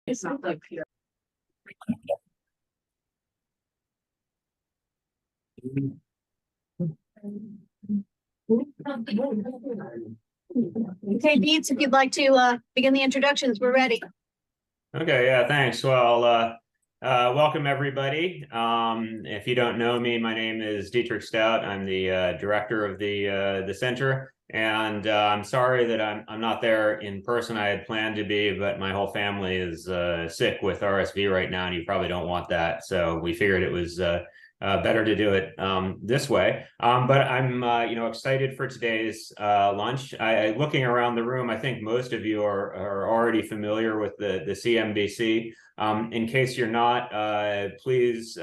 It's not like here. Okay, Beats, if you'd like to begin the introductions, we're ready. Okay, yeah, thanks. Well, welcome everybody. If you don't know me, my name is Dietrich Stout. I'm the director of the center, and I'm sorry that I'm not there in person. I had planned to be, but my whole family is sick with RSV right now, and you probably don't want that. So we figured it was better to do it this way. But I'm excited for today's lunch. Looking around the room, I think most of you are already familiar with the CMBC. In case you're not, please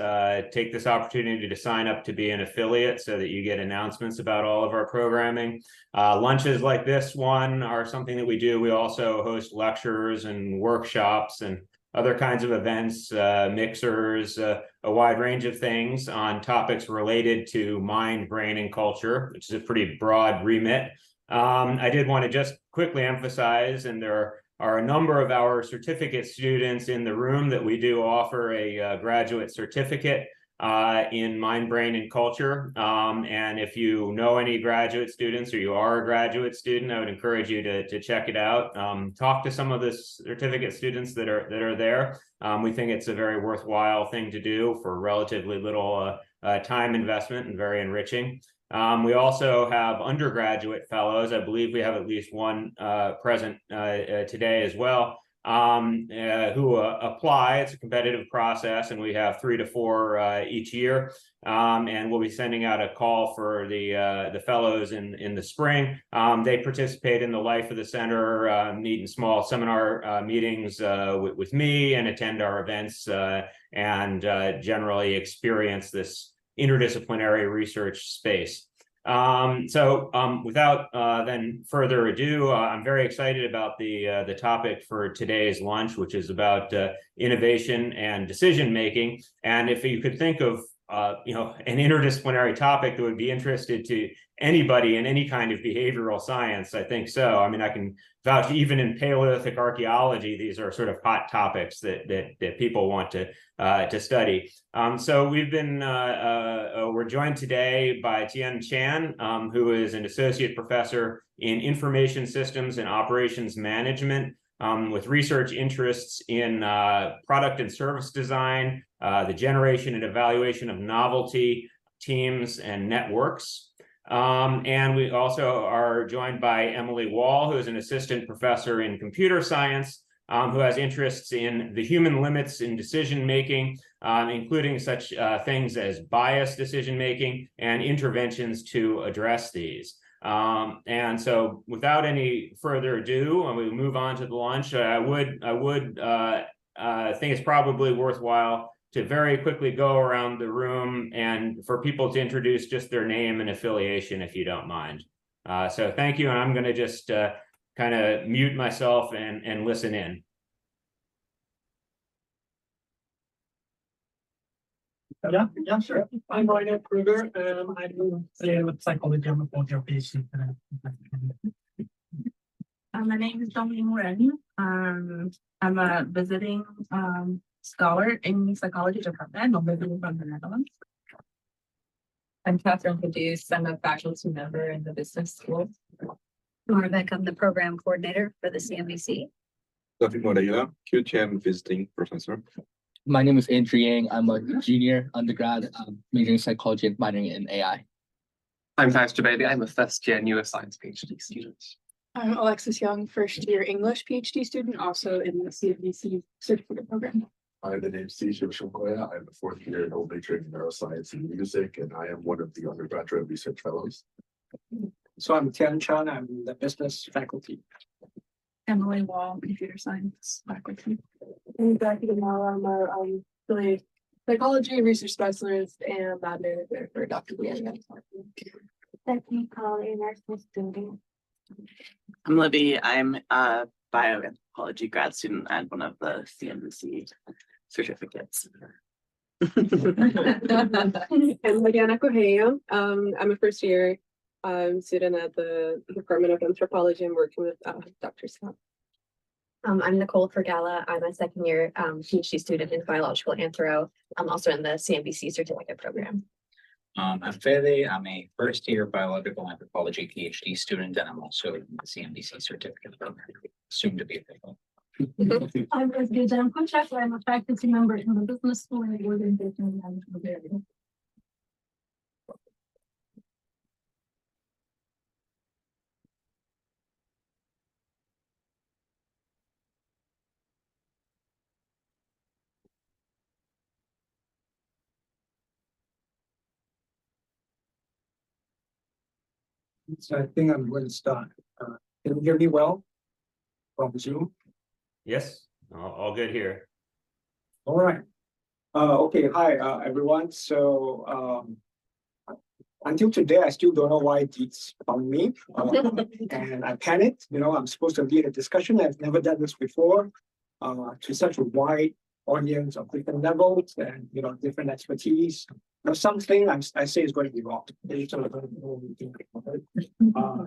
take this opportunity to sign up to be an affiliate so that you get announcements about all of our programming. Lunches like this one are something that we do. We also host lectures and workshops and other kinds of events, mixers, a wide range of things on topics related to mind, brain, and culture, which is a pretty broad remit. I did want to just quickly emphasize, and there are a number of our certificate students in the room that we do offer a graduate certificate in mind, brain, and culture. And if you know any graduate students or you are a graduate student, I would encourage you to check it out. Talk to some of the certificate students that are there. We think it's a very worthwhile thing to do for relatively little time investment and very enriching. We also have undergraduate fellows. I believe we have at least one present today as well, who apply. It's a competitive process, and we have 3 to 4 each year. And we'll be sending out a call for the fellows in the spring. They participate in the life of the center, meet in small seminar meetings with me, and attend our events, and generally experience this interdisciplinary research space. Without then further ado, I'm very excited about the topic for today's lunch, which is about innovation and decision making. And if you could think of an interdisciplinary topic that would be interested to anybody in any kind of behavioral science, I think so. I mean, I can vouch, even in Paleolithic archaeology, these are sort of hot topics that people want to study. So we're joined today by Tian Chan, who is an associate professor in information systems and operations management, with research interests in product and service design, the generation and evaluation of novelty teams and networks. And we also are joined by Emily Wall, who is an assistant professor in computer science, who has interests in the human limits in decision-making, including such things as bias decision-making and interventions to address these. And so without any further ado, and we move on to the lunch, I would think it's probably worthwhile to very quickly go around the room and for people to introduce just their name and affiliation, if you don't mind. So thank you, and I'm going to just kind of mute myself and listen in. Yeah, sure. I'm Ryan Kruger, and I do psychology. I'm a fourth-year PhD. My name is Dominique Moren. I'm a visiting scholar in psychology department. I'm visiting from the Netherlands. I'm Catherine Caduce. I'm a faculty member in the business school. Rebecca, I'm the program coordinator for the CMBC. David Moreira, QChem visiting professor. My name is Andrew Yang. I'm a junior undergrad, majoring in psychology and minoring in AI. I'm Pastor Bailey. I'm a first-year neuroscience PhD student. I'm Alexis Young, first-year English PhD student, also in the CMBC certificate program. Hi, the name is Steve Shukoya. I'm a fourth-year double major in neuroscience and music, and I am one of the undergraduate research fellows. So I'm Tian Chan. I'm the business faculty. Emily Wall, computer science faculty. I'm Jackie Gamala. I'm really psychology research specialist and lab manager for Dr. Leanne. Stephanie Colley, nursing student. I'm Libby. I'm a bioanthropology grad student and one of the CMBC certificates. And Mariana Correa. I'm a first year student at the Department of Anthropology and working with Dr. Scott. I'm Nicole Fergala. I'm a second year PhD student in biological anthro. I'm also in the CMBC certificate program. I'm Fede. I'm a first year biological anthropology PhD student, and I'm also in the CMBC certificate program, soon to be official. I'm Jan Kunchak. I'm a faculty member in the business school and organization management area. So I think I'm going to start. Can you hear me well from Zoom? Yes, all good here. All right. Okay. Hi, everyone. So until today, I still don't know why Deets found me, and I panicked. I'm supposed to lead a discussion. I've never done this before, to such a wide audience of different levels and different expertise. Something I say is going to be wrong.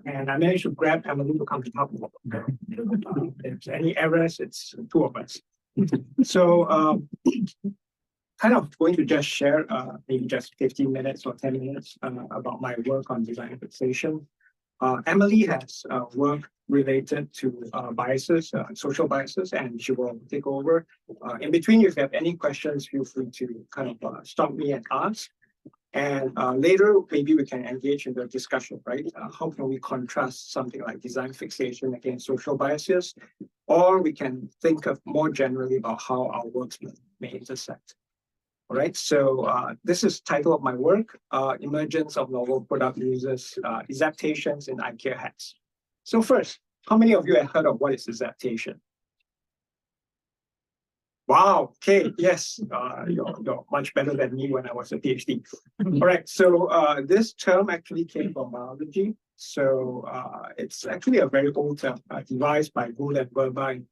And I managed to grab Emily to come to talk about it. If there's any errors, it's two of us. So kind of going to just share maybe just 15 minutes or 10 minutes about my work on design fixation. Emily has work related to biases, social biases, and she will take over. In between, if you have any questions, feel free to kind of stop me and ask. And later, maybe we can engage in the discussion, right? How can we contrast something like design fixation against social biases? Or we can think of more generally about how our works may intersect. All right, so this is title of my work, Emergence of Novel Product Uses, Adaptations in IKEA Hacks. So first, how many of you have heard of what is adaptation? Wow, okay, yes, you're much better than me when I was a PhD. All right, so this term actually came from biology. So it's actually a very old term, devised by Gould and Verba in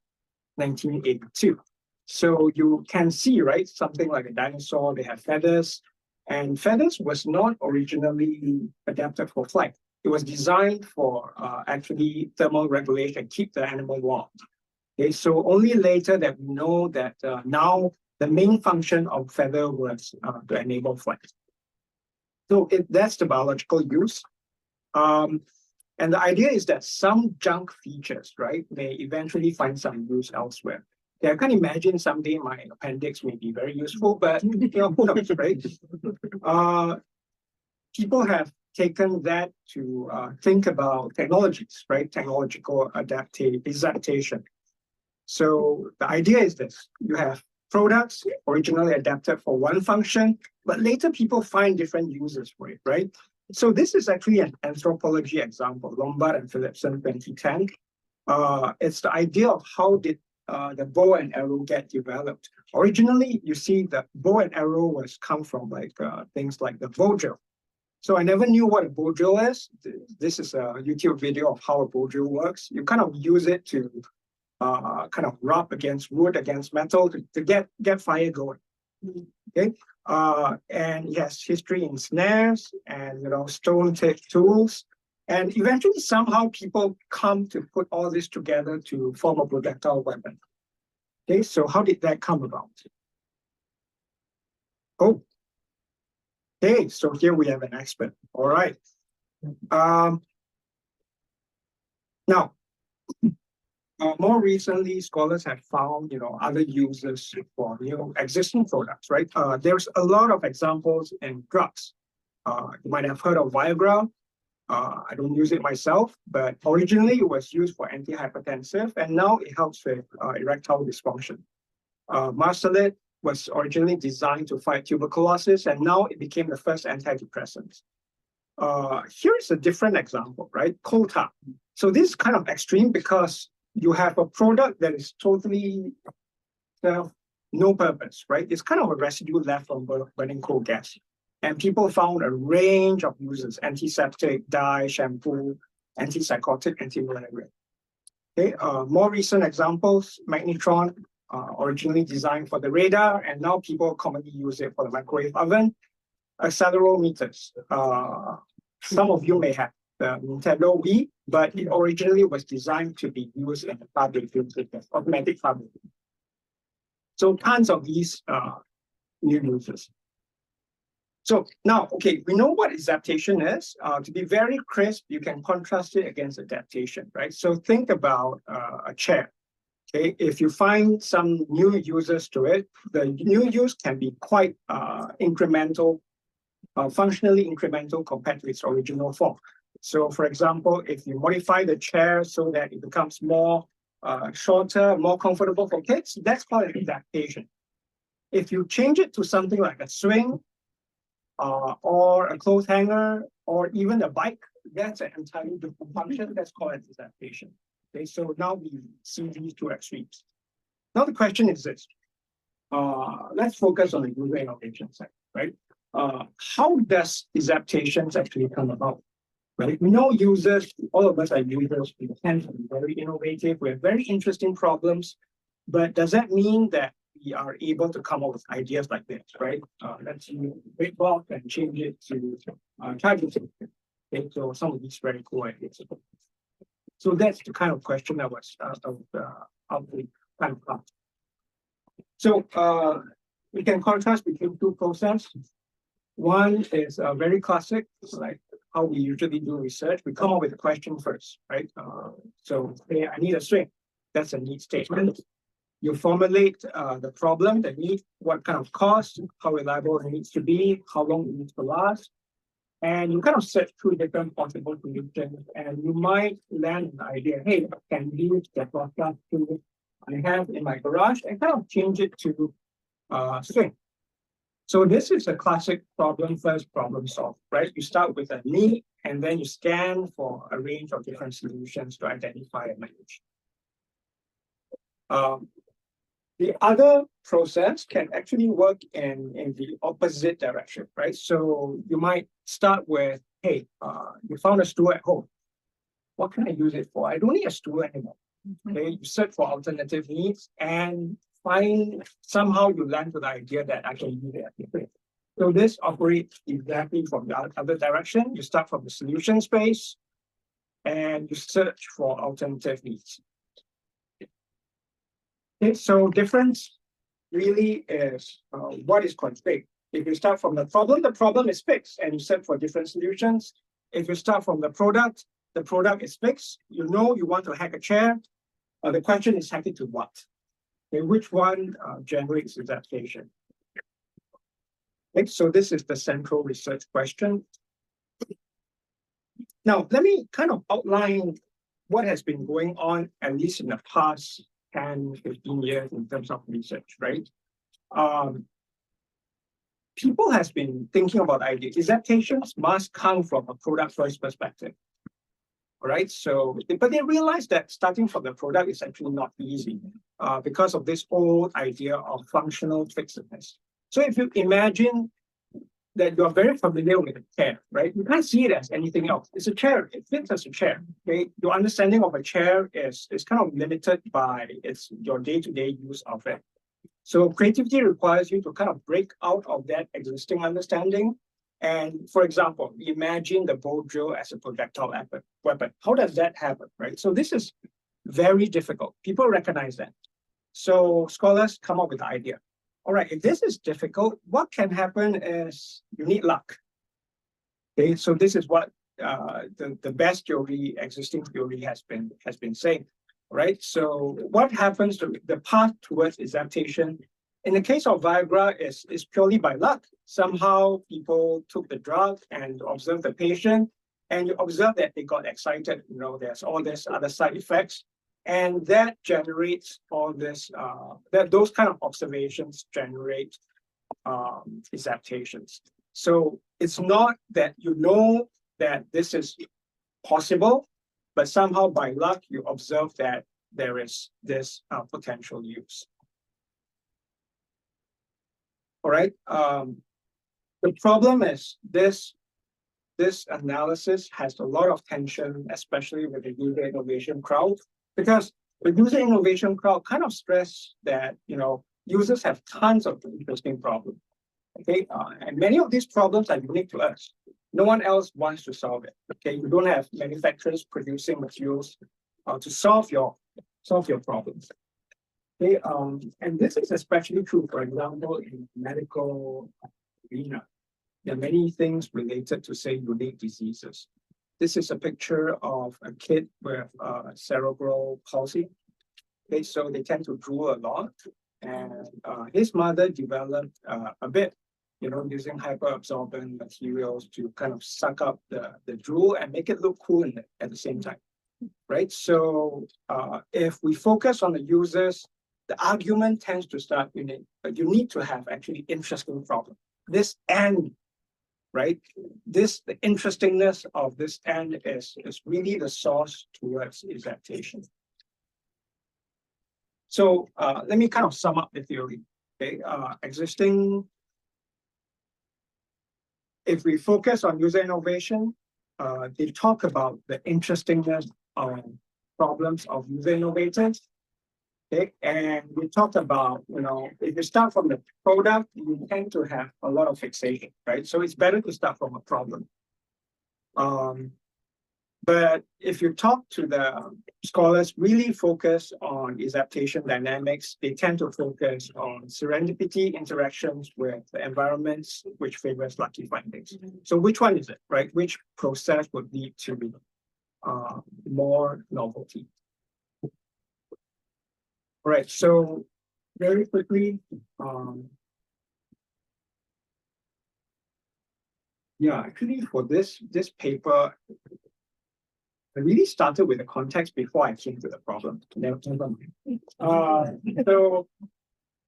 1982. So you can see, right, something like a dinosaur, they have feathers, and feathers was not originally adapted for flight. It was designed for actually thermal regulation, keep the animal warm. Okay, so only later that we know that now the main function of feather was to enable flight. So that's the biological use. And the idea is that some junk features, right, may eventually find some use elsewhere. Okay, I can imagine someday my appendix may be very useful, but who knows, right? People have taken that to think about technologies, right? Technological adaptation. So the idea is this: you have products originally adapted for one function, but later people find different uses for it, right? So this is actually an anthropology example, Lombard and Philipson, 2010. It's the idea of how did the bow and arrow get developed. Originally, you see the bow and arrow was come from like things like the bow drill. So I never knew what a bow drill is. This is a YouTube video of how a bow drill works. You kind of use it to kind of rub against wood, against metal to get fire going. Okay, and yes, history in snares and stone tip tools. And eventually, somehow, people come to put all this together to form a projectile weapon. Okay, so how did that come about? Oh, okay, so here we have an expert. All right. Now, more recently, scholars have found, other uses for existing products, right? There's a lot of examples in drugs. You might have heard of Viagra. I don't use it myself, but originally it was used for antihypertensive, and now it helps with erectile dysfunction. Marsalate was originally designed to fight tuberculosis, and now it became the first antidepressant. Here's a different example, right? Coal tar. So this is kind of extreme because you have a product that is totally no purpose, right? It's kind of a residue left from burning coal gas. And people found a range of uses: antiseptic, dye, shampoo, antipsychotic, antimalarial. Okay, more recent examples: magnetron, originally designed for the radar, and now people commonly use it for the microwave oven. Accelerometers. Some of you may have the Nintendo Wii, but it originally was designed to be used in the car braking system, automatic car braking. So tons of these new users. So now, okay, we know what adaptation is. To be very crisp, you can contrast it against adaptation, right? So think about a chair. Okay, if you find some new users to it, the new use can be quite incremental, functionally incremental compared to its original form. So, for example, if you modify the chair so that it becomes more shorter, more comfortable for kids, that's called an adaptation. If you change it to something like a swing, or a clothes hanger, or even a bike, that's an entirely different function. That's called adaptation. Okay, so now we see these two extremes. Now the question is this: let's focus on the user innovation side, right? How does adaptations actually come about? Right? We know users. All of us are users. We tend to be very innovative. We have very interesting problems, but does that mean that we are able to come up with ideas like this, right? Let's use big block and change it to charging system. Okay, so some of these very cool ideas. So that's the kind of question that was out the kind of class. So we can contrast between two processes. One is very classic, like how we usually do research. We come up with a question first, right? So hey, I need a string. That's a need statement. You formulate the problem, the need, what kind of cost, how reliable it needs to be, how long it needs to last. And you kind of search through different possible solutions, and you might land an idea, hey, I can use the broadcast tool I have in my garage and kind of change it to string. So this is a classic problem first, problem solve, right? You start with a need, and then you scan for a range of different solutions to identify a match. The other process can actually work in the opposite direction, right? So you might start with, hey, you found a stool at home. What can I use it for? I don't need a stool anymore. Okay, you search for alternative needs and somehow you land to the idea that I can use it. So this operates exactly from the other direction. You start from the solution space and you search for alternative needs. Okay, so difference really is what is constrained. If you start from the problem is fixed and you search for different solutions. If you start from the product is fixed. You know you want to hack a chair. The question is hack it to what? Okay, which one generates adaptation? Okay, so this is the central research question. Now, let me kind of outline what has been going on, at least in the past 10, 15 years in terms of research, right? People has been thinking about ideas. Adaptations must come from a product first perspective. All right, so, but they realized that starting from the product is actually not easy because of this old idea of functional fixedness. So if you imagine that you're very familiar with a chair, right? You can't see it as anything else. It's a chair. It fits as a chair. Okay, your understanding of a chair is kind of limited by your day-to-day use of it. So creativity requires you to kind of break out of that existing understanding. And for example, imagine the bow drill as a projectile weapon. How does that happen, right? So this is very difficult. People recognize that. So scholars come up with the idea. All right, if this is difficult, what can happen is you need luck. Okay, so this is what the best theory, existing theory has been saying. Right. So what happens to the path towards adaptation? In the case of Viagra, is purely by luck. Somehow people took the drug and observed the patient, and you observe that they got excited. You know, there's all this other side effects, and that generates all this. Those kind of observations generate adaptations. So it's not that you know that this is possible, but somehow by luck, you observe that there is this potential use. All right. The problem is this analysis has a lot of tension, especially with the user innovation crowd, because the user innovation crowd kind of stress that, you know, users have tons of interesting problems. Okay, and many of these problems are unique to us. No one else wants to solve it. Okay, you don't have manufacturers producing materials to solve your problems. Okay, and this is especially true, for example, in medical arena. There are many things related to, say, unique diseases. This is a picture of a kid with cerebral palsy. Okay, so they tend to drool a lot, and his mother developed a bit, using hyperabsorbent materials to kind of suck up the drool and make it look cool at the same time, right? So if we focus on the users, the argument tends to start but you need to have actually interesting problem. This end, right? The interestingness of this end is really the source towards adaptation. So let me kind of sum up the theory. Okay, if we focus on user innovation, they talk about the interestingness of problems of user innovators. Okay, and we talked about, if you start from the product, you tend to have a lot of fixation, right? So it's better to start from a problem. But if you talk to the scholars really focus on adaptation dynamics, they tend to focus on serendipity interactions with the environments which favors lucky findings. So which one is it, right? Which process would lead to more novelty? All right, so very quickly, actually for this paper, I really started with the context before I came to the problem. So,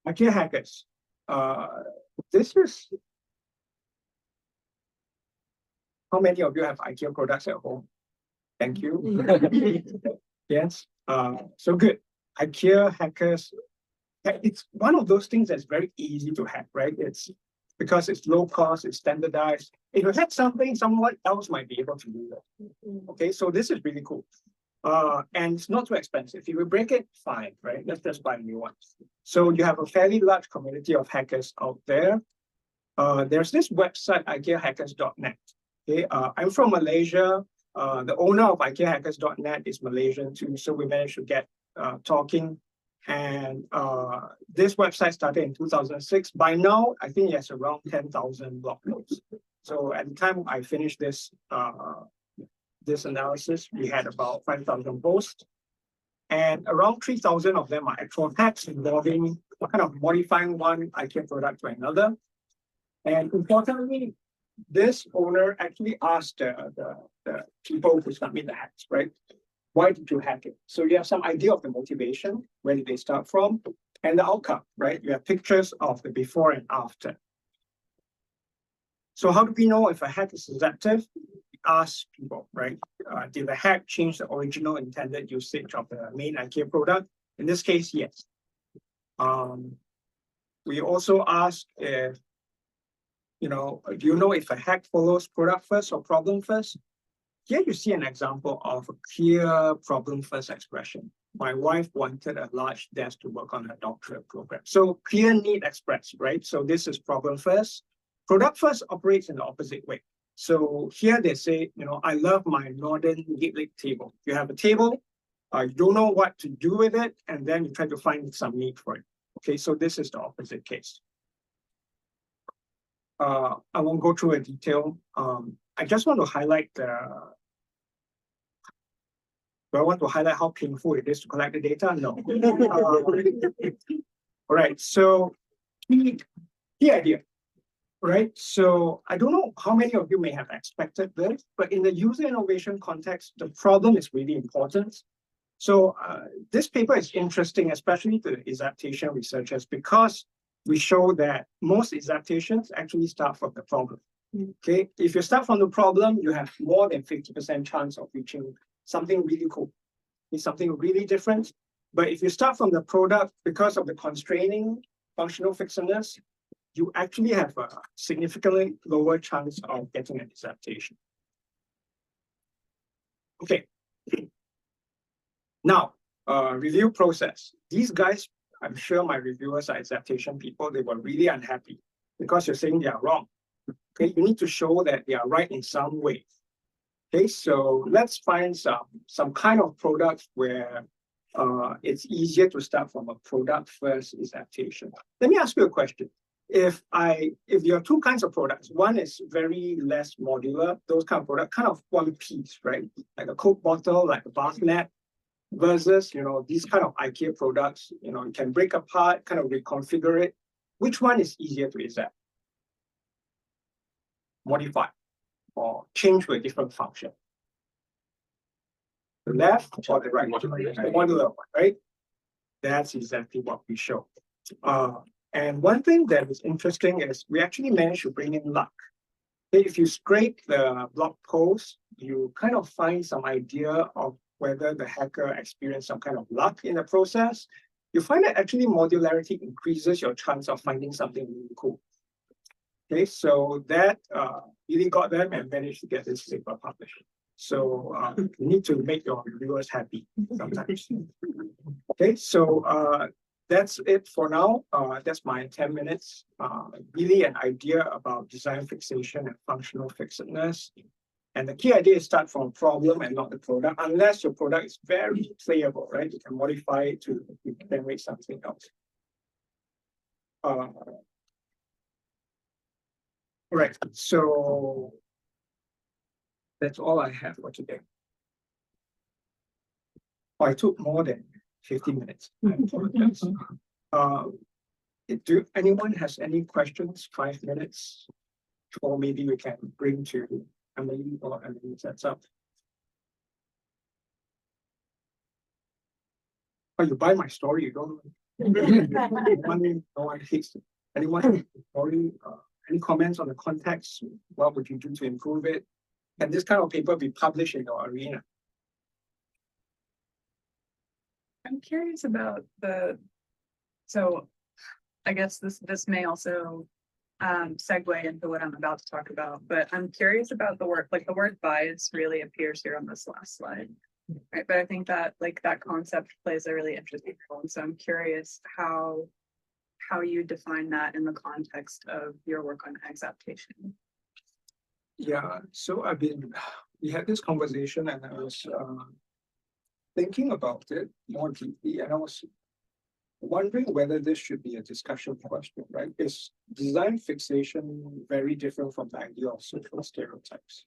IKEA hackers. This is, how many of you have IKEA products at home? Thank you. Yes. So good. IKEA hackers. It's one of those things that's very easy to hack, right? It's because it's low cost, it's standardized. If you hack something, someone else might be able to do that. Okay, so this is really cool. And it's not too expensive. If you break it, fine, right? Let's just buy a new one. So you have a fairly large community of hackers out there. There's this website, IKEAhackers.net. Okay, I'm from Malaysia. The owner of IKEAhackers.net is Malaysian too, so we managed to get talking. And this website started in 2006. By now, I think it has around 10,000 blog posts. So at the time I finished this analysis, we had about 5,000 posts. And around 3,000 of them are actual hacks involving kind of modifying one IKEA product to another. And importantly, this owner actually asked the people who submit the hacks, right? Why did you hack it? So you have some idea of the motivation, where did they start from, and the outcome, right? You have pictures of the before and after. So how do we know if a hack is adaptive? We ask people, right? Did the hack change the original intended usage of the main IKEA product? In this case, yes. We also ask if, do you know if a hack follows product first or problem first? Here you see an example of a clear problem-first expression. My wife wanted a large desk to work on her doctorate program. So clear need expressed, right? So this is problem first. Product first operates in the opposite way. So here they say, I love my modern gate-leg table. You have a table, you don't know what to do with it, and then you try to find some need for it. Okay, so this is the opposite case. I won't go through a detail. I just want to highlight do I want to highlight how painful it is to collect the data? No. All right, so key idea, right? So I don't know how many of you may have expected this, but in the user innovation context, the problem is really important. So this paper is interesting, especially to the adaptation researchers, because we show that most adaptations actually start from the problem. Okay, if you start from the problem, you have more than 50% chance of reaching something really cool. It's something really different. But if you start from the product, because of the constraining functional fixedness, you actually have a significantly lower chance of getting an adaptation. Okay. Now, review process. These guys, I'm sure my reviewers are adaptation people, they were really unhappy because you're saying they are wrong. Okay, you need to show that they are right in some way. Okay, so let's find some kind of product where it's easier to start from a product first adaptation. Let me ask you a question. If you have two kinds of products, one is very less modular, those kind of product, kind of one piece, right? Like a Coke bottle, like a bath mat, versus these kind of IKEA products, you can break apart, kind of reconfigure it. Which one is easier to adapt? Modify or change to a different function? The left or the right? The modular one, right? That's exactly what we show. And one thing that is interesting is we actually managed to bring in luck. If you scrape the blog post, you kind of find some idea of whether the hacker experienced some kind of luck in the process. You find that actually modularity increases your chance of finding something really cool. Okay, so that really got them and managed to get this paper published. So you need to make your reviewers happy sometimes. Okay, so that's it for now. That's my 10 minutes. Really an idea about design fixation and functional fixedness. And the key idea is start from a problem and not the product, unless your product is very playable, right? You can modify it to generate something else. Right, so that's all I have for today. I took more than 15 minutes. I apologize. Do anyone has any questions? 5 minutes, or maybe we can bring to Emily or Emily sets up. Oh, you buy my story, you don't. No one hates it. Anyone story? Any comments on the context? What would you do to improve it? Can this kind of paper be published in your arena? I'm curious about so I guess this may also segue into what I'm about to talk about, but I'm curious about the word, like the word bias really appears here on this last slide. Right, but I think that that concept plays a really interesting role. And so I'm curious how you define that in the context of your work on exaptation. Yeah, so we had this conversation and I was thinking about it more deeply, and I was wondering whether this should be a discussion question, right? Is design fixation very different from the idea of social stereotypes?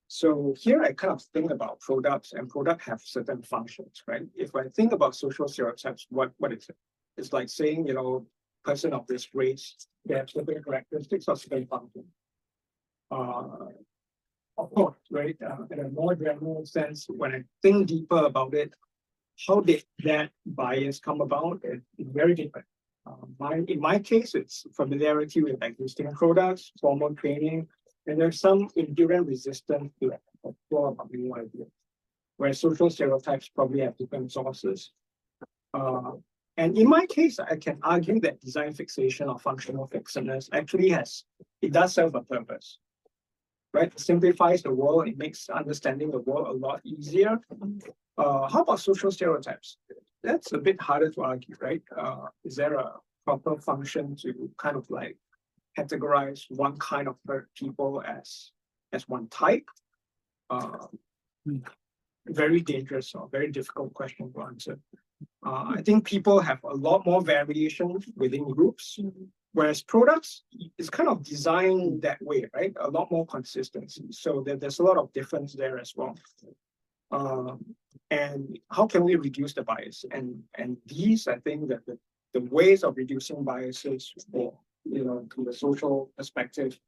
So here I kind of think about products, and products have certain functions, right? If I think about social stereotypes, what is it? It's like saying, person of this race, they have certain characteristics or certain functions. Of course, right? In a more general sense, when I think deeper about it, how did that bias come about? It's very different. In my case, it's familiarity with existing products, formal training, and there's some endurance resistance to explore about new ideas, where social stereotypes probably have different sources. And in my case, I can argue that design fixation or functional fixedness actually does serve a purpose, right? It simplifies the world, it makes understanding the world a lot easier. How about social stereotypes? That's a bit harder to argue, right? Is there a proper function to kind of like categorize one kind of people as one type? Very dangerous or very difficult question to answer. I think people have a lot more variation within groups, whereas products is kind of designed that way, right? A lot more consistency. So there's a lot of difference there as well. And how can we reduce the bias? And these, I think that the ways of reducing biases for, from the social perspective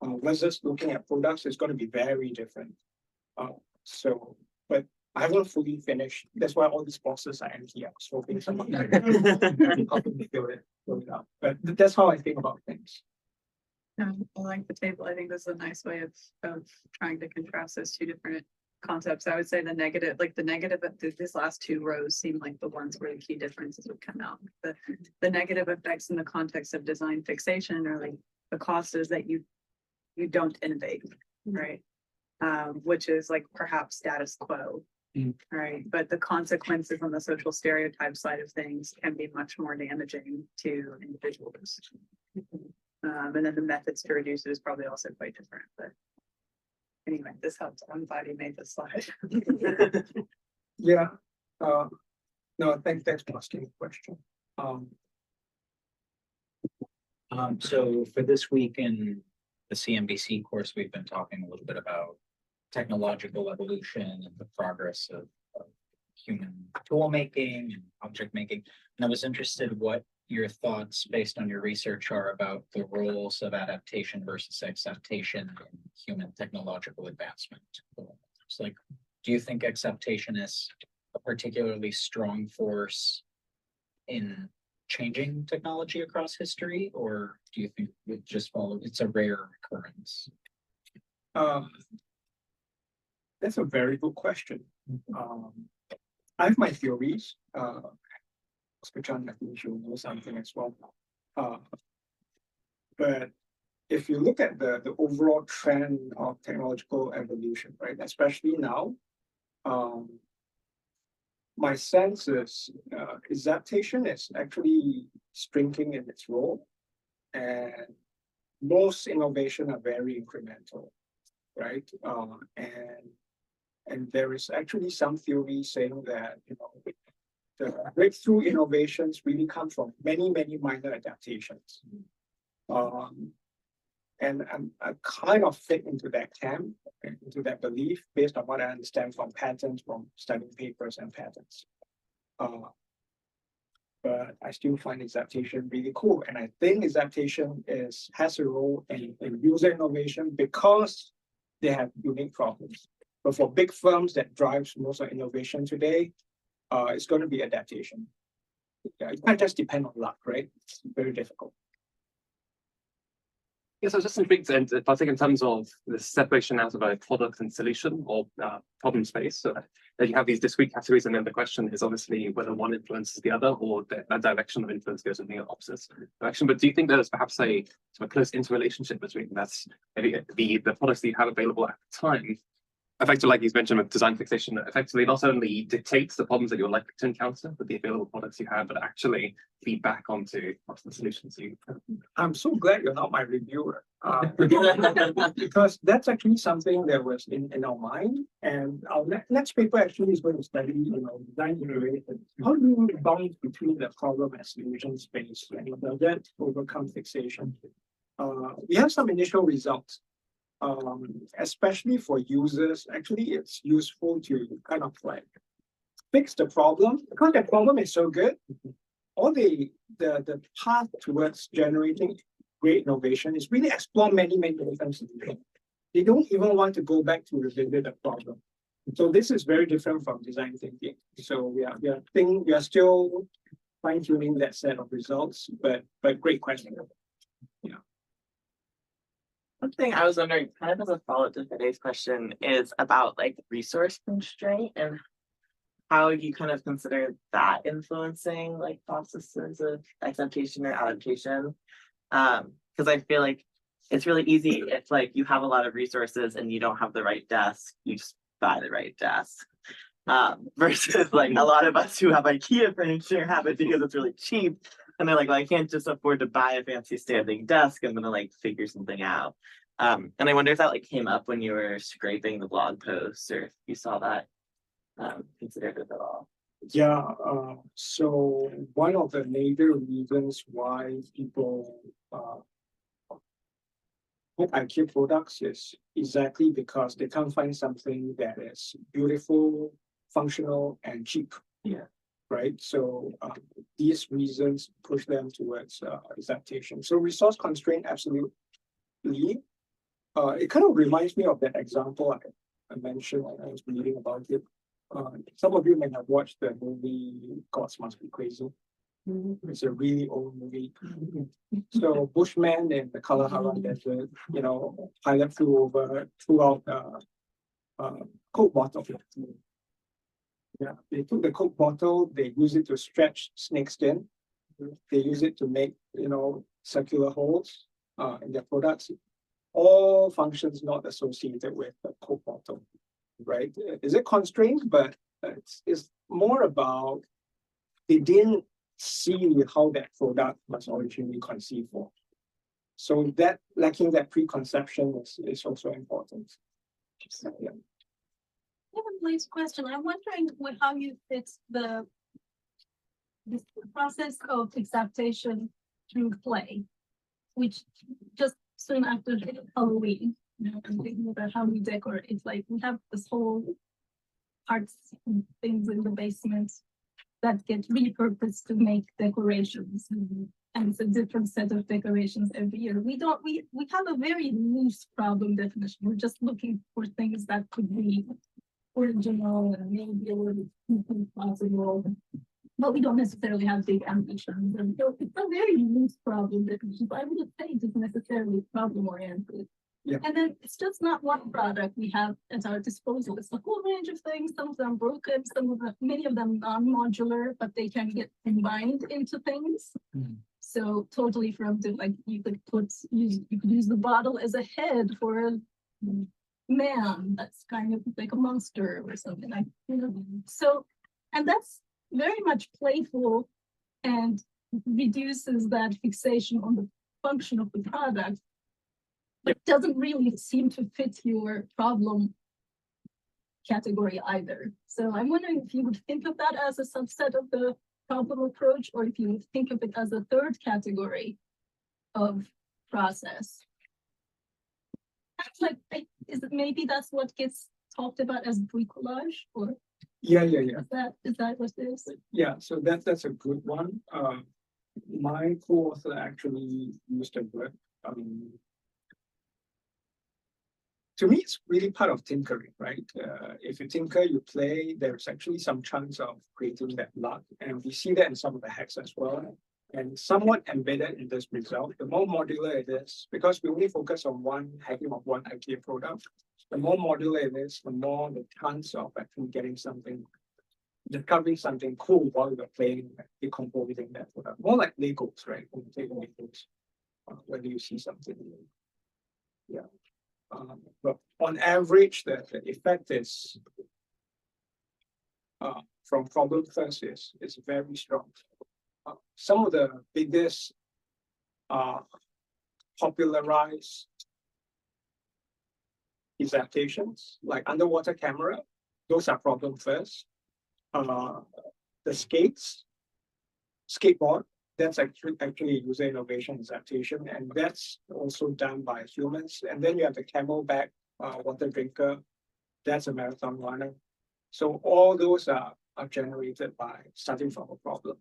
versus looking at products is going to be very different. But I haven't fully finished. That's why all these boxes are empty. I was hoping someone helping me fill it out. But that's how I think about things. I like the table. I think this is a nice way of trying to contrast those two different concepts. I would say the negative of these last two rows seem like the ones where the key differences would come out. The negative effects in the context of design fixation are like the cost is that you don't innovate, right? Which is like perhaps status quo, right? But the consequences on the social stereotype side of things can be much more damaging to individuals. And then the methods to reduce it is probably also quite different, but. Anyway, this helps. I'm glad you made this slide. Yeah, no, thanks for asking the question. So for this week in the CMBC course, we've been talking a little bit about technological evolution and the progress of human tool making and object making. And I was interested what your thoughts based on your research are about the roles of adaptation versus acceptation in human technological advancement. It's like, do you think acceptation is a particularly strong force in changing technology across history, or do you think it just follows, it's a rare occurrence? That's a very good question. I have my theories. Oscar Chan, I think you'll know something as well. But if you look at the overall trend of technological evolution, right, especially now, my sense is adaptation is actually shrinking in its role, and most innovation are very incremental, right? And there is actually some theory saying that the breakthrough innovations really come from many minor adaptations. And I kind of fit into that camp, into that belief, based on what I understand from patterns, from studying papers and patterns. But I still find adaptation really cool. And I think adaptation has a role in user innovation because they have unique problems. But for big firms that drives most of innovation today, it's going to be adaptation. Yeah, it can't just depend on luck, right? It's very difficult. Yes, I was just intrigued, and if I think in terms of the separation out of a product and solution or problem space, so that you have these discrete categories, and then the question is obviously whether one influences the other or that direction of influence goes in the opposite direction. But do you think there's perhaps a sort of close interrelationship between that's the products that you have available at the time? Effectively, like you mentioned with design fixation, effectively not only dictates the problems that you're likely to encounter with the available products you have, but actually feed back onto the solutions you have. I'm so glad you're not my reviewer, because that's actually something that was in our mind. And our next paper actually is going to study, design innovation. How do you bounce between the problem and solution space, and does that overcome fixation? We have some initial results. Especially for users, actually it's useful to kind of like fix the problem because the problem is so good. All the path towards generating great innovation is really explore many different solutions. They don't even want to go back to revisit the problem. So this is very different from design thinking. So we are still fine-tuning that set of results, but great question. Yeah. One thing I was wondering, kind of as a follow-up to today's question, is about like resource constraint and how you kind of consider that influencing like processes of acceptation or adaptation. Because I feel like it's really easy if like you have a lot of resources and you don't have the right desk, you just buy the right desk. Versus like a lot of us who have IKEA furniture have it because it's really cheap. And they're like, well, I can't just afford to buy a fancy standing desk. I'm gonna like figure something out. And I wonder if that like came up when you were scraping the blog posts, or if you saw that considered it at all. Yeah. So one of the major reasons why people put IKEA products is exactly because they can't find something that is beautiful, functional, and cheap. Yeah. Right. So these reasons push them towards adaptation. So resource constraint, absolutely. It kind of reminds me of that example I mentioned when I was reading about it. Some of you may have watched the movie Gods Must Be Crazy. It's a really old movie. So Bushman in the Kalahari Desert, pilot threw out Coke bottle. Yeah, they took the Coke bottle, they use it to stretch snake skin. They use it to make, circular holes in their products. All functions not associated with the Coke bottle, right? Is it constrained? But it's more about they didn't see how that product was originally conceived for. So that lacking that preconception is also important. Yeah. Please question, I'm wondering how you fit this process of acceptation through play, which just soon after Halloween, I'm thinking about how we decorate. It's like we have this whole arts and things in the basement that get repurposed to make decorations. And it's a different set of decorations every year. We have a very loose problem definition. We're just looking for things that could be original and maybe a little possible, but we don't necessarily have big ambitions. And so it's a very loose problem definition. But I wouldn't say it is necessarily problem oriented. Yeah. And then it's just not one product we have at our disposal. It's a whole range of things. Some of them broken, many of them non-modular, but they can get combined into things. So totally from the, like you could use the bottle as a head for a man that's kind of like a monster or something like, so, and that's very much playful and reduces that fixation on the function of the product, but doesn't really seem to fit your problem category either. So I'm wondering if you would think of that as a subset of the problem approach, or if you would think of it as a third category of process. That's like, is it maybe that's what gets talked about as bricolage, or Yeah. is that what it is? Yeah, so that's a good one. My co-author actually used a word. To me, it's really part of tinkering, right? If you tinker, you play, there's actually some chance of creating that luck. And we see that in some of the hacks as well. And somewhat embedded in this result, the more modular it is, because we only focus on one hacking of one IKEA product, the more modular it is, the more the chance of actually getting something, discovering something cool while you're playing, decomposing that product. More like Legos, right? When you take Legos, when you see something new. Yeah. But on average, the effect is from problem first is very strong. Some of the biggest popularized adaptations, like underwater camera, those are problem first. The skateboard, that's actually user innovation adaptation, and that's also done by humans. And then you have the camelback water drinker, that's a marathon runner. So all those are generated by starting from a problem.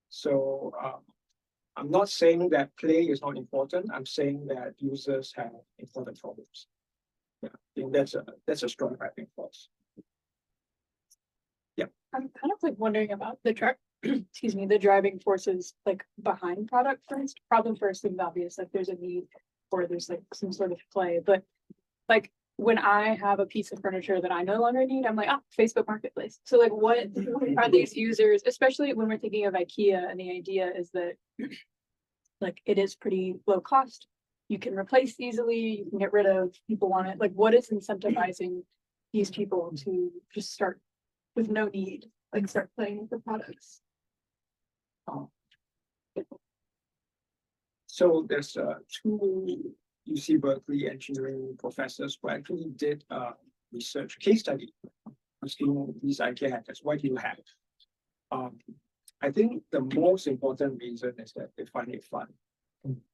So I'm not saying that play is not important. I'm saying that users have important problems. Yeah, I think that's a strong driving force. Yeah. I'm kind of like wondering about the excuse me, the driving forces like behind product first. Problem first seems obvious, like there's a need or there's like some sort of play. But like when I have a piece of furniture that I no longer need, I'm like, Facebook Marketplace. So like what are these users, especially when we're thinking of IKEA, and the idea is that like it is pretty low cost. You can replace easily, you can get rid of, people want it. Like what is incentivizing these people to just start with no need, like start playing with the products? So there's two UC Berkeley engineering professors who actually did a research case study asking these IKEA hackers, what do you have? I think the most important reason is that they find it fun.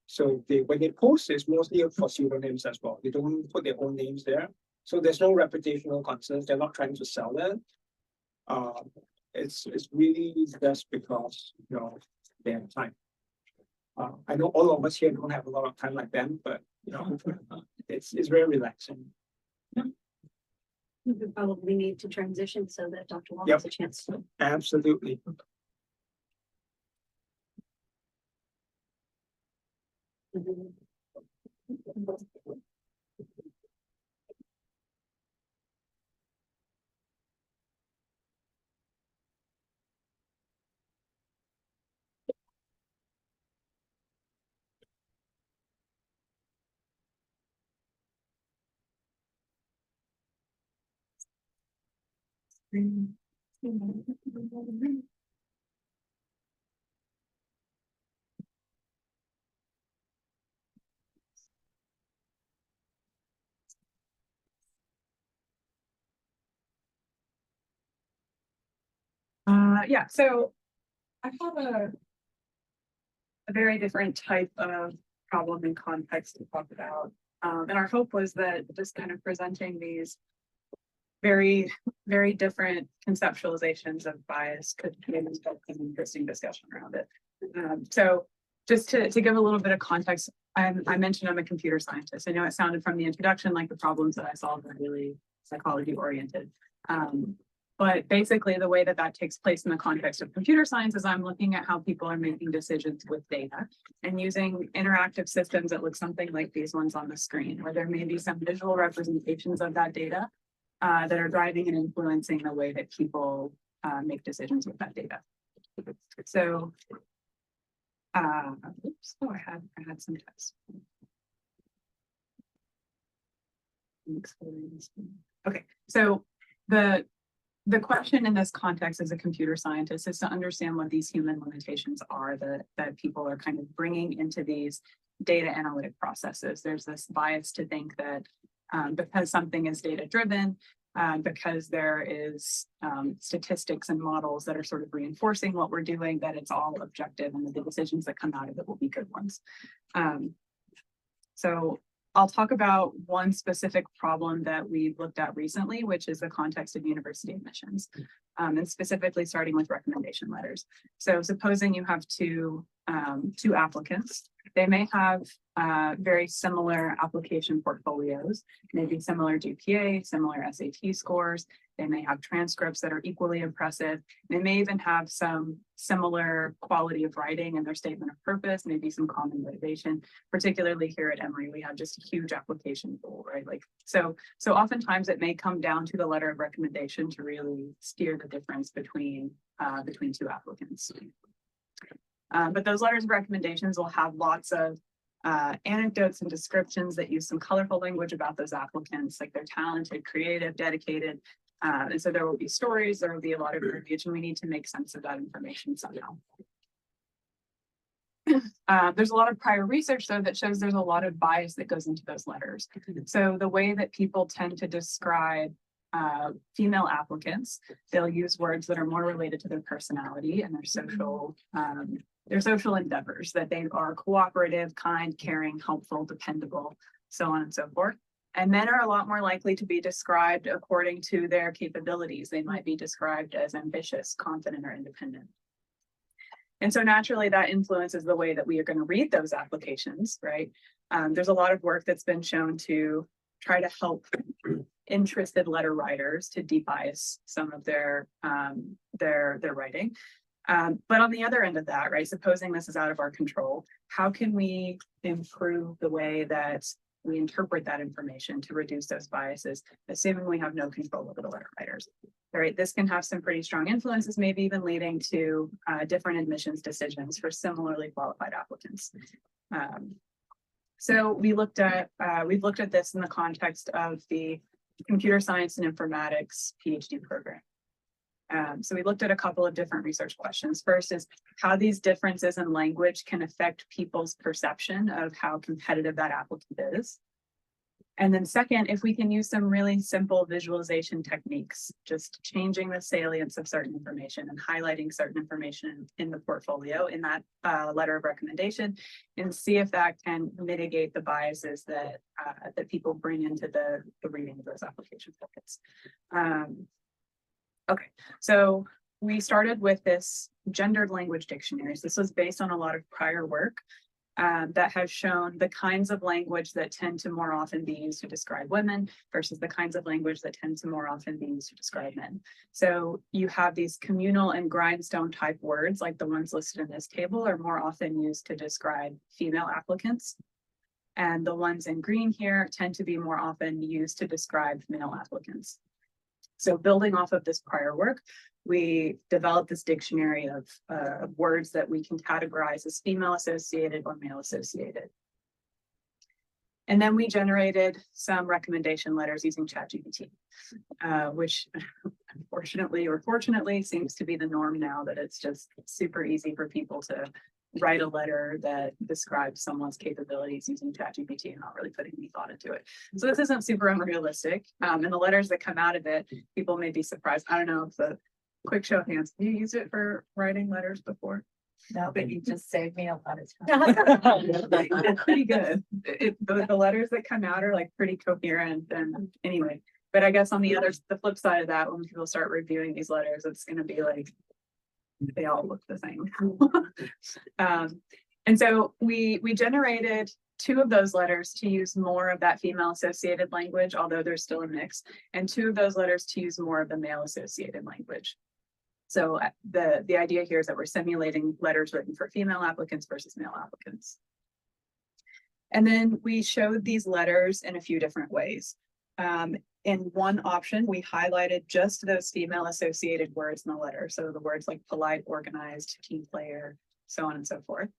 So when they post, it's mostly for pseudonyms as well. They don't put their own names there. So there's no reputational concerns. They're not trying to sell it. It's really just because they have time. I know all of us here don't have a lot of time like them, but it's very relaxing. We probably need to transition so that Dr. Wong Yep. has a chance to. Absolutely. Yeah, so I have a very different type of problem and context to talk about. And our hope was that just kind of presenting these very, very different conceptualizations of bias could maybe start an interesting discussion around it. So just to give a little bit of context, I mentioned I'm a computer scientist. I know it sounded from the introduction like the problems that I solve are really psychology oriented. But basically the way that that takes place in the context of computer science is I'm looking at how people are making decisions with data and using interactive systems that look something like these ones on the screen, where there may be some visual representations of that data that are driving and influencing the way that people make decisions with that data. So, oops, oh, I had some text. Okay, so the question in this context as a computer scientist is to understand what these human limitations are that people are kind of bringing into these data analytic processes. There's this bias to think that because something is data driven, because there is statistics and models that are sort of reinforcing what we're doing, that it's all objective and that the decisions that come out of it will be good ones. So I'll talk about one specific problem that we've looked at recently, which is the context of university admissions, and specifically starting with recommendation letters. So supposing you have two applicants, they may have very similar application portfolios, maybe similar GPA, similar SAT scores. They may have transcripts that are equally impressive. They may even have some similar quality of writing in their statement of purpose, maybe some common motivation. Particularly here at Emory, we have just a huge application pool, right? Like so oftentimes it may come down to the letter of recommendation to really steer the difference between two applicants. But those letters of recommendations will have lots of anecdotes and descriptions that use some colorful language about those applicants, like they're talented, creative, dedicated. And so there will be stories, there will be a lot of verbiage, and we need to make sense of that information somehow. There's a lot of prior research, though, that shows there's a lot of bias that goes into those letters. So the way that people tend to describe female applicants, they'll use words that are more related to their personality and their social endeavors, that they are cooperative, kind, caring, helpful, dependable, so on and so forth. And men are a lot more likely to be described according to their capabilities. They might be described as ambitious, confident, or independent. And so naturally that influences the way that we are going to read those applications, right? There's a lot of work that's been shown to try to help interested letter writers to debias some of their writing. But on the other end of that, right, supposing this is out of our control, how can we improve the way that we interpret that information to reduce those biases, assuming we have no control over the letter writers? All right, this can have some pretty strong influences, maybe even leading to different admissions decisions for similarly qualified applicants. So we've looked at this in the context of the computer science and informatics PhD program. So we looked at a couple of different research questions. First is how these differences in language can affect people's perception of how competitive that applicant is. And then second, if we can use some really simple visualization techniques, just changing the salience of certain information and highlighting certain information in the portfolio in that letter of recommendation, and see if that can mitigate the biases that people bring into the reading of those application packets. Okay, so we started with this gendered language dictionaries. This was based on a lot of prior work that has shown the kinds of language that tend to more often be used to describe women versus the kinds of language that tend to more often be used to describe men. So you have these communal and grindstone type words, like the ones listed in this table, are more often used to describe female applicants. And the ones in green here tend to be more often used to describe male applicants. So building off of this prior work, we developed this dictionary of words that we can categorize as female associated or male associated. And then we generated some recommendation letters using ChatGPT, which unfortunately or fortunately seems to be the norm now, that it's just super easy for people to write a letter that describes someone's capabilities using ChatGPT and not really putting any thought into it. So this isn't super unrealistic. And the letters that come out of it, people may be surprised. I don't know if Quick show of hands. Have you used it for writing letters before? No, but you just saved me a lot of time. It's pretty good. The letters that come out are like pretty coherent and anyway. But I guess on the flip side of that, when people start reviewing these letters, it's gonna be like, they all look the same. And so we generated 2 of those letters to use more of that female associated language, although there's still a mix, and 2 of those letters to use more of the male associated language. So the idea here is that we're simulating letters written for female applicants versus male applicants. And then we showed these letters in a few different ways. In one option, we highlighted just those female associated words in the letter. So the words like polite, organized, team player, so on and so forth.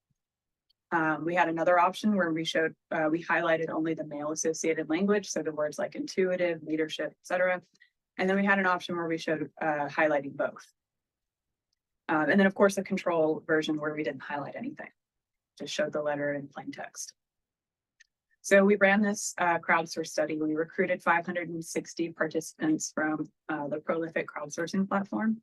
We had another option where we showed, we highlighted only the male associated language. So the words like intuitive, leadership, etc. And then we had an option where we showed highlighting both. And then of course, a control version where we didn't highlight anything, just showed the letter in plain text. So we ran this crowdsource study. We recruited 560 participants from the prolific crowdsourcing platform.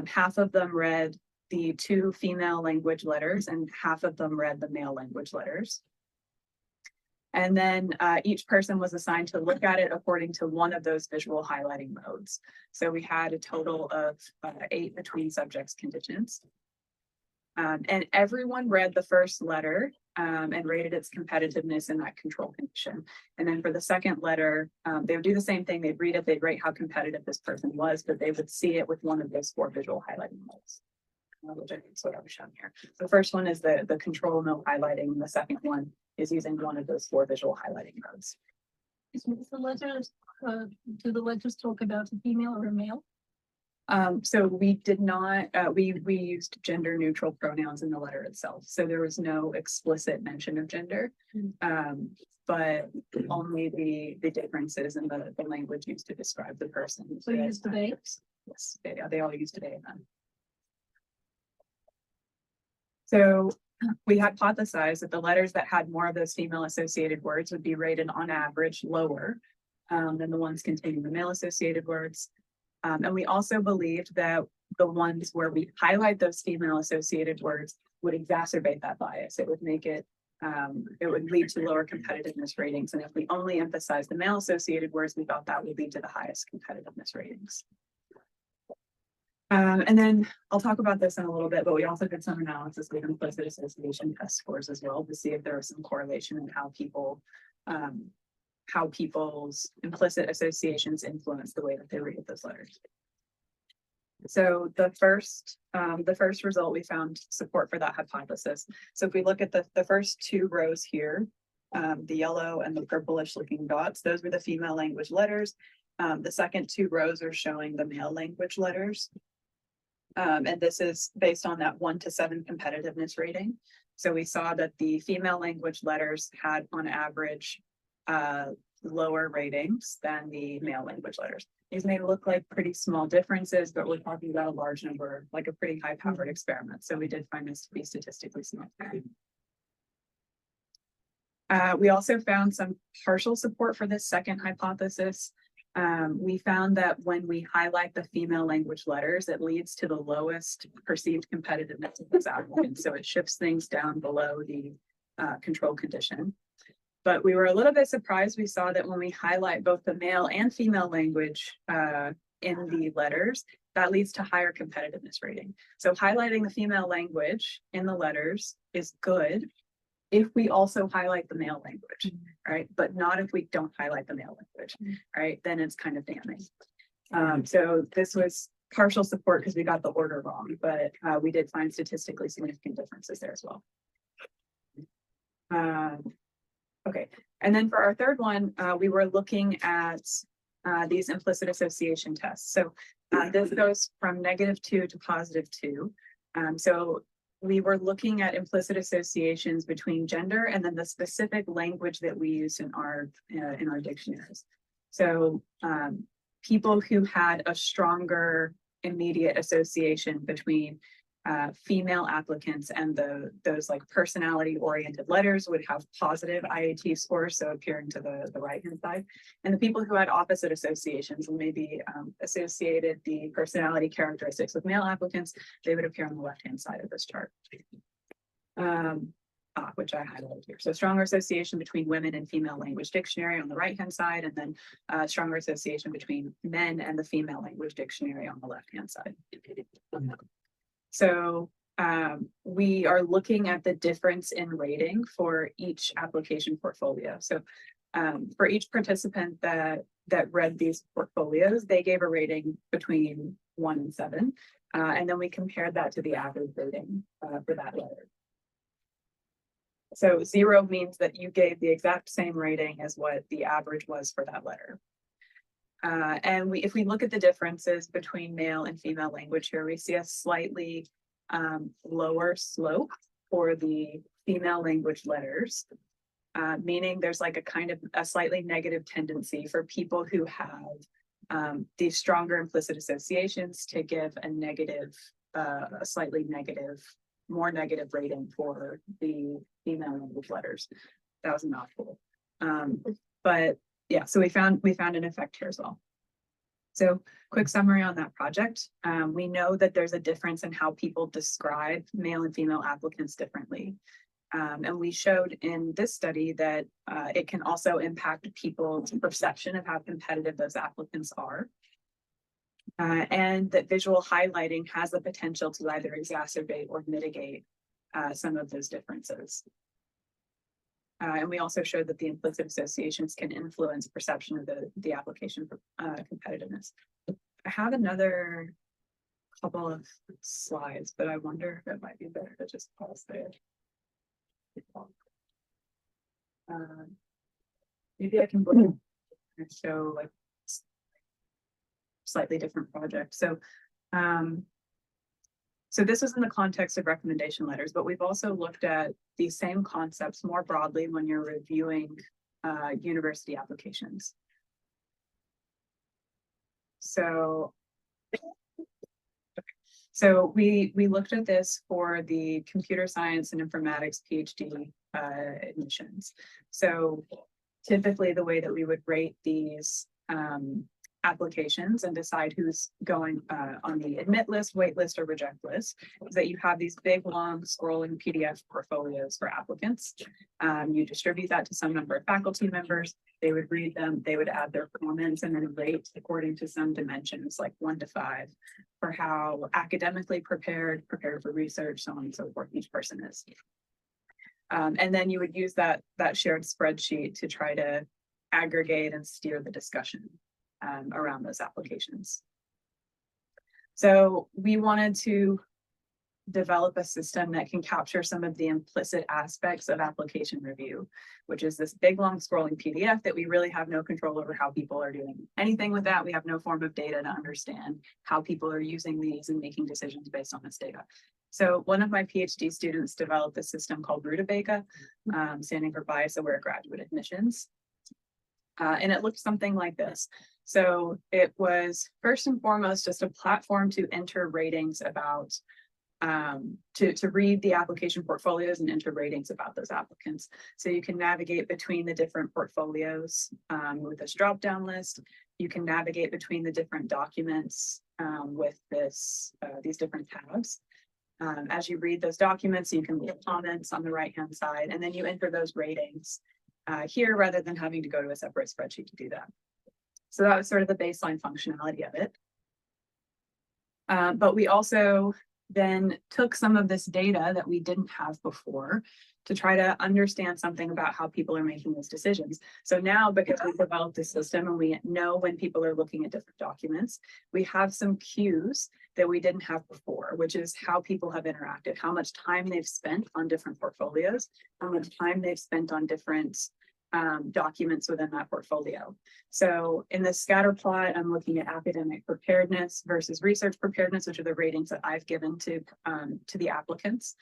Half of them read the 2 female language letters and half of them read the male language letters. And then each person was assigned to look at it according to one of those visual highlighting modes. So we had a total of 8 between subjects conditions. And everyone read the first letter and rated its competitiveness in that control condition. And then for the second letter, they would do the same thing. They'd read it, they'd rate how competitive this person was, but they would see it with one of those 4 visual highlighting modes, which I think is what I was showing here. The first one is the control mode highlighting, and the second one is using one of those 4 visual highlighting modes. The letters, do the letters talk about a female or a male? So we did not, we used gender neutral pronouns in the letter itself. So there was no explicit mention of gender, but only the differences in the language used to describe the person. So you used they? Yes, they all used they then. So we hypothesized that the letters that had more of those female associated words would be rated on average lower than the ones containing the male associated words. And we also believed that the ones where we highlight those female associated words would exacerbate that bias. It would make it, it would lead to lower competitiveness ratings. And if we only emphasize the male associated words, we thought that would lead to the highest competitiveness ratings. And then I'll talk about this in a little bit, but we also did some analysis with implicit association test scores as well to see if there was some correlation in how people's implicit associations influence the way that they read those letters. So the first result, we found support for that hypothesis. So if we look at the first 2 rows here, the yellow and the purplish looking dots, those were the female language letters. The second 2 rows are showing the male language letters. And this is based on that 1 to 7 competitiveness rating. So we saw that the female language letters had on average lower ratings than the male language letters. These may look like pretty small differences, but we're talking about a large number, like a pretty high powered experiment. So we did find this to be statistically significant. We also found some partial support for this second hypothesis. We found that when we highlight the female language letters, it leads to the lowest perceived competitiveness of this applicant. So it shifts things down below the control condition. But we were a little bit surprised. We saw that when we highlight both the male and female language in the letters, that leads to higher competitiveness rating. So highlighting the female language in the letters is good if we also highlight the male language, right? But not if we don't highlight the male language, right? Then it's kind of damning. So this was partial support because we got the order wrong, but we did find statistically significant differences there as well. Okay, and then for our third one, we were looking at these implicit association tests. So this goes from -2 to +2. So we were looking at implicit associations between gender and then the specific language that we use in our dictionaries. So people who had a stronger immediate association between female applicants and those like personality oriented letters would have positive IAT scores, so appearing to the right hand side. And the people who had opposite associations and maybe associated the personality characteristics with male applicants, they would appear on the left hand side of this chart. Which I highlighted here. So stronger association between women and female language dictionary on the right hand side, and then stronger association between men and the female language dictionary on the left hand side. So we are looking at the difference in rating for each application portfolio. So for each participant that read these portfolios, they gave a rating between 1 and 7. And then we compared that to the average rating for that letter. So 0 means that you gave the exact same rating as what the average was for that letter. And if we look at the differences between male and female language here, we see a slightly lower slope for the female language letters, meaning there's like a slightly negative tendency for people who have these stronger implicit associations to give a negative, a slightly negative, more negative rating for the female language letters. That was a mouthful. But yeah, so we found an effect here as well. So quick summary on that project. We know that there's a difference in how people describe male and female applicants differently. And we showed in this study that it can also impact people's perception of how competitive those applicants are. And that visual highlighting has the potential to either exacerbate or mitigate some of those differences. And we also showed that the implicit associations can influence perception of the application competitiveness. I have another couple of slides, but I wonder if it might be better to just pause there. Maybe I can show like slightly different project. So so this was in the context of recommendation letters, but we've also looked at these same concepts more broadly when you're reviewing university applications. So we looked at this for the computer science and informatics PhD admissions. So typically the way that we would rate these applications and decide who's going on the admit list, wait list, or reject list is that you have these big, long, scrolling PDF portfolios for applicants. You distribute that to some number of faculty members. They would read them, they would add their comments, and then rate according to some dimensions like 1 to 5 for how academically prepared for research, so on and so forth each person is. And then you would use that shared spreadsheet to try to aggregate and steer the discussion around those applications. So we wanted to develop a system that can capture some of the implicit aspects of application review, which is this big, long scrolling PDF that we really have no control over how people are doing anything with that. We have no form of data to understand how people are using these and making decisions based on this data. So one of my PhD students developed a system called Rutabaga, standing for Bias Aware Graduate Admissions. And it looked something like this. So it was first and foremost just a platform to enter ratings about, to read the application portfolios and enter ratings about those applicants. So you can navigate between the different portfolios with this drop-down list. You can navigate between the different documents with these different tabs. As you read those documents, you can leave comments on the right-hand side, and then you enter those ratings here rather than having to go to a separate spreadsheet to do that. So that was sort of the baseline functionality of it. But we also then took some of this data that we didn't have before to try to understand something about how people are making those decisions. So now, because we've developed this system and we know when people are looking at different documents, we have some cues that we didn't have before, which is how people have interacted, how much time they've spent on different portfolios, how much time they've spent on different documents within that portfolio. So in this scatter plot, I'm looking at academic preparedness versus research preparedness, which are the ratings that I've given to the applicants.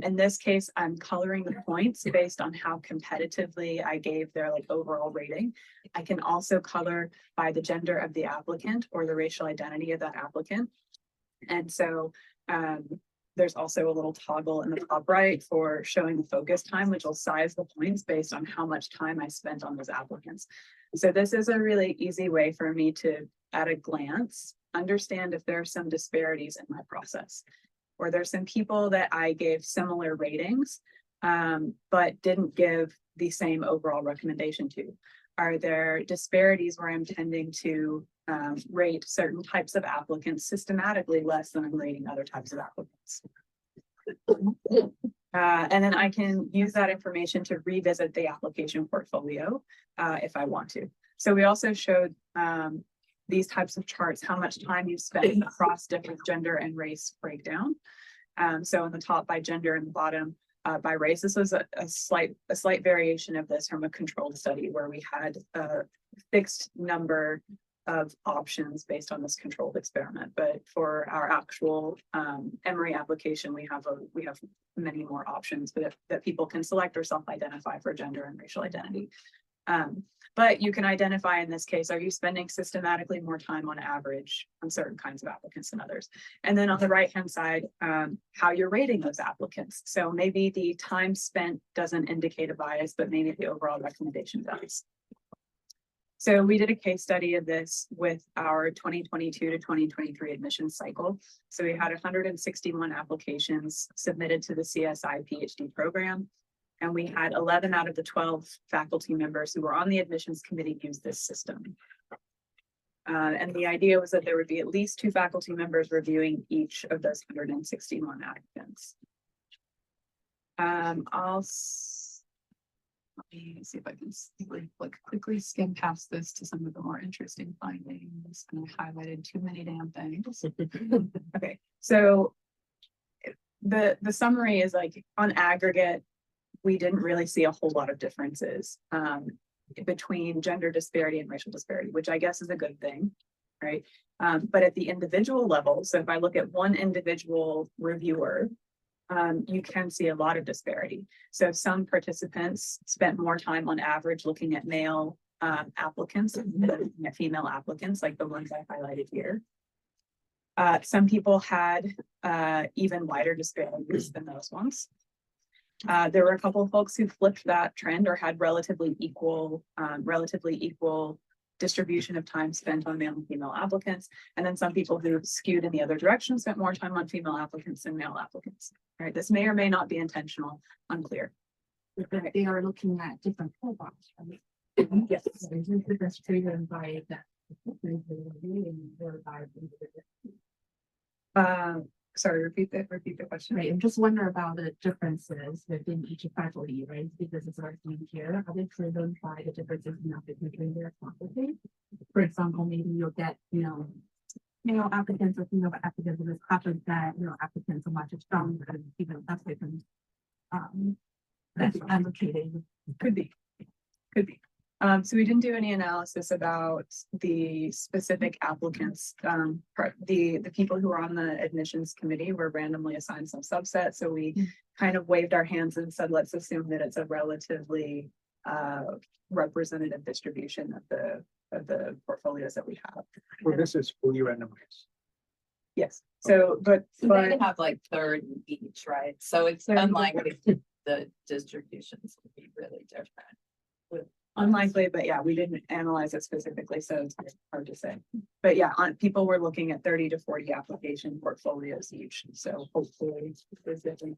In this case, I'm coloring the points based on how competitively I gave their overall rating. I can also color by the gender of the applicant or the racial identity of that applicant. And so there's also a little toggle in the top right for showing the focus time, which will size the points based on how much time I spent on those applicants. So this is a really easy way for me to, at a glance, understand if there are some disparities in my process. Or there's some people that I gave similar ratings, but didn't give the same overall recommendation to. Are there disparities where I'm tending to rate certain types of applicants systematically less than I'm rating other types of applicants? And then I can use that information to revisit the application portfolio if I want to. So we also showed these types of charts, how much time you've spent across different gender and race breakdown. So in the top by gender and the bottom by race. This was a slight variation of this from a controlled study where we had a fixed number of options based on this controlled experiment. But for our actual Emory application, we have many more options that people can select or self-identify for gender and racial identity. But you can identify in this case, are you spending systematically more time on average on certain kinds of applicants than others? And then on the right-hand side, how you're rating those applicants. So maybe the time spent doesn't indicate a bias, but maybe the overall recommendation does. So we did a case study of this with our 2022 to 2023 admissions cycle. So we had 161 applications submitted to the CSI PhD program. And we had 11 out of the 12 faculty members who were on the admissions committee use this system. And the idea was that there would be at least 2 faculty members reviewing each of those 161 applicants. Let me see if I can quickly skim past this to some of the more interesting findings. And I highlighted too many damn things. Okay, so the summary is like on aggregate, we didn't really see a whole lot of differences between gender disparity and racial disparity, which I guess is a good thing, right? But at the individual level, so if I look at one individual reviewer, you can see a lot of disparity. So some participants spent more time on average looking at male applicants than looking at female applicants, like the ones I highlighted here. Some people had even wider disparities than those ones. There were a couple of folks who flipped that trend or had relatively equal distribution of time spent on male and female applicants. And then some people who skewed in the other direction spent more time on female applicants than male applicants. Right? This may or may not be intentional, unclear. They are looking at different profiles, right? Yes. Different driven by that. Sorry, repeat the question. Right, I'm just wondering about the differences within each faculty, right? Because it's our thing here. Are they driven by the differences in applicants between their faculty? For example, maybe you'll get, male applicants or female applicants, and this happens that, applicants are much stronger than female applicants. That's advocating. Could be. So we didn't do any analysis about the specific applicants. The people who were on the admissions committee were randomly assigned some subset. So we kind of waved our hands and said, let's assume that it's a relatively representative distribution of the portfolios that we have. Well, this is fully randomized. Yes. So, but they have like third in each, right? So it's unlikely the distributions would be really different. Unlikely, but yeah, we didn't analyze it specifically, so it's hard to say. But yeah, people were looking at 30 to 40 application portfolios each. So hopefully there's definitely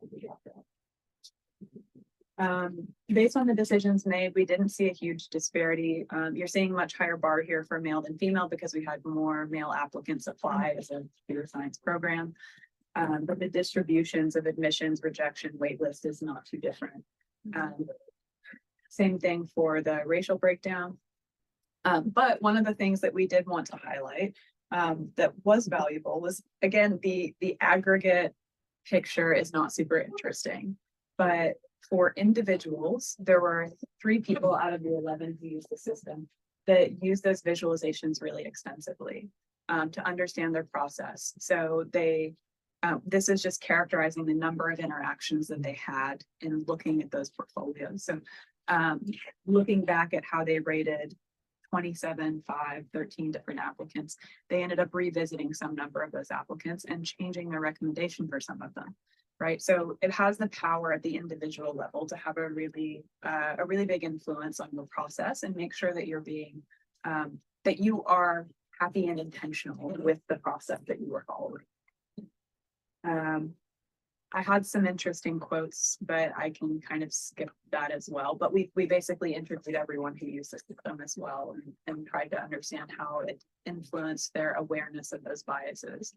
based on the decisions made, we didn't see a huge disparity. You're seeing much higher bar here for male than female because we had more male applicants apply as a computer science program. But the distributions of admissions, rejection, waitlist is not too different. Same thing for the racial breakdown. But one of the things that we did want to highlight that was valuable was, again, the aggregate picture is not super interesting. But for individuals, there were 3 people out of the 11 who used the system that used those visualizations really extensively to understand their process. So this is just characterizing the number of interactions that they had in looking at those portfolios. So looking back at how they rated 27, 5, 13 different applicants. They ended up revisiting some number of those applicants and changing their recommendation for some of them. Right, so it has the power at the individual level to have a really big influence on the process and make sure that you're being, that you are happy and intentional with the process that you are following. I had some interesting quotes, but I can kind of skip that as well. But we basically interviewed everyone who used the system as well and tried to understand how it influenced their awareness of those biases.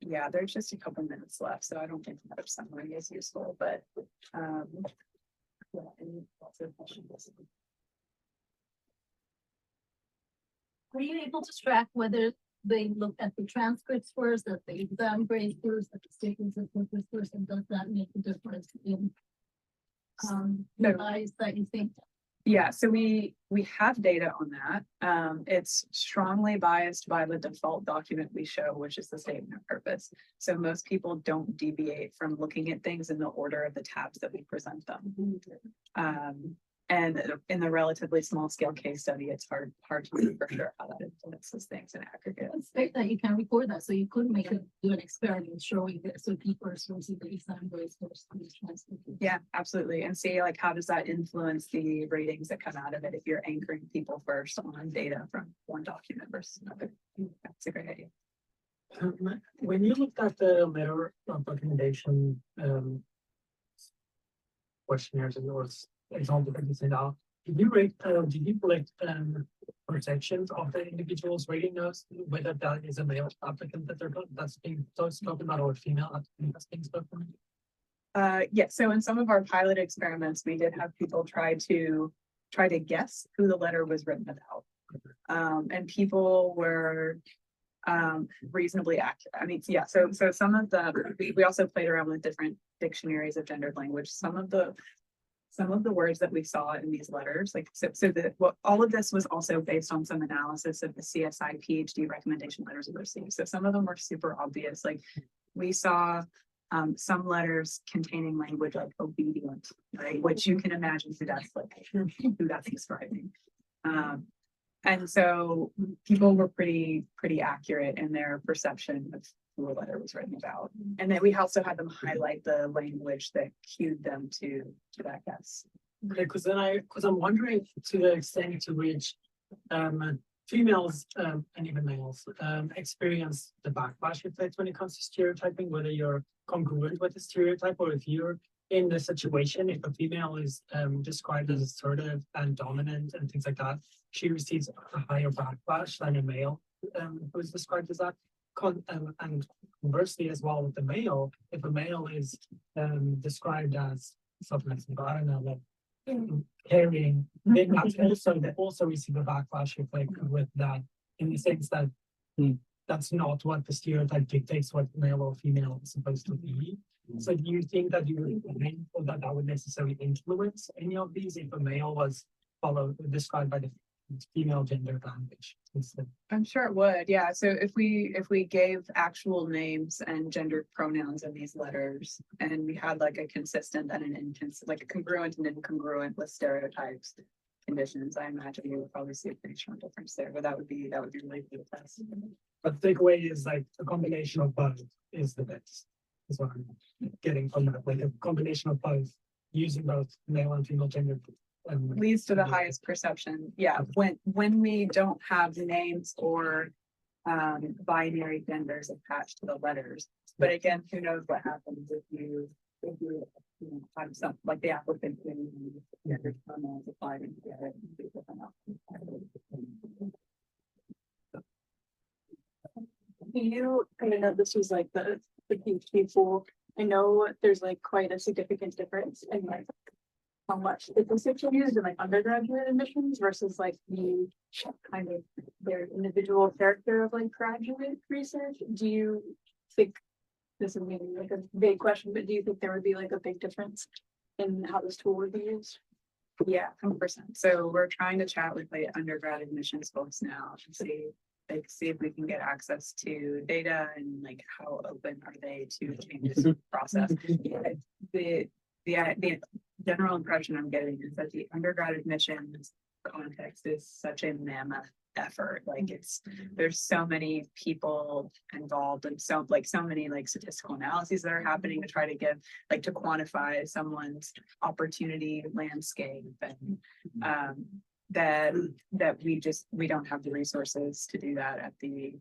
Yeah, there's just a couple minutes left, so I don't think another summary is useful, but yeah, any lots of questions. Were you able to track whether they look at the transcripts first, that the exam grades first, that the statements of purpose first, and does that make a difference in the bias that you think? Yeah, so we have data on that. It's strongly biased by the default document we show, which is the statement of purpose. So most people don't deviate from looking at things in the order of the tabs that we present them. And in the relatively small scale case study, it's hard to know for sure how that influences things in aggregate. It's great that you can record that, so you could do an experiment showing this, so people are supposed to the exam grades first. Yeah, absolutely. And see like how does that influence the ratings that come out of it if you're anchoring people first on data from one document versus another. That's a great idea. When you looked at the letter of recommendation questionnaires and yours example that you sent out, did you collect perceptions of the individuals rating those, whether that is a male applicant that's being spoken about or a female applicant that's being spoken? Yeah, so in some of our pilot experiments, we did have people try to guess who the letter was written about. And people were reasonably accurate. I mean, yeah, so some of we also played around with different dictionaries of gendered language. Some of the words that we saw in these letters, like all of this was also based on some analysis of the CSI PhD recommendation letters we received. So some of them were super obvious. Like we saw some letters containing language like obedient, right? Which you can imagine who that's describing. And so people were pretty accurate in their perception of who a letter was written about. And then we also had them highlight the language that cued them to that guess. Okay, because I'm wondering to the extent to which females and even males experience the backlash effect when it comes to stereotyping, whether you're congruent with the stereotype or if you're in the situation, if a female is described as assertive and dominant and things like that, she receives a higher backlash than a male who is described as that. And conversely as well with the male, if a male is described as something like, I don't know, like carrying, then that's also receive a backlash effect with that, in the sense that that's not what the stereotype dictates what male or female is supposed to be. So do you think that that would necessarily influence any of these if a male was described by the female gender language instead? I'm sure it would, yeah. So if we gave actual names and gendered pronouns in these letters, and we had like a consistent and an inconsistent, like a congruent and incongruent with stereotypes, conditions, I imagine you would probably see a pretty strong difference there. But that would be really good test. But the takeaway is like a combination of both is the best. Is what I'm getting from that. Like a combination of both, using both male and female gender leads to the highest perception. Yeah, when we don't have names or binary genders attached to the letters. But again, who knows what happens if you have some like the applicant gender pronouns applied into it. I know this was like the PhD pool. I know there's like quite a significant difference in like how much statistics are used in like undergraduate admissions versus like the kind of their individual character of like graduate research. Do you think, this is maybe like a vague question, but do you think there would be like a big difference in how this tool would be used? Yeah, 100%. So we're trying to chat with like undergrad admissions folks now to see if we can get access to data and like how open are they to changes in the process. general impression I'm getting is that the undergrad admissions context is such a mammoth effort. Like there's so many people involved and so many like statistical analyses that are happening to try to give like to quantify someone's opportunity landscape and that we don't have the resources to do that at the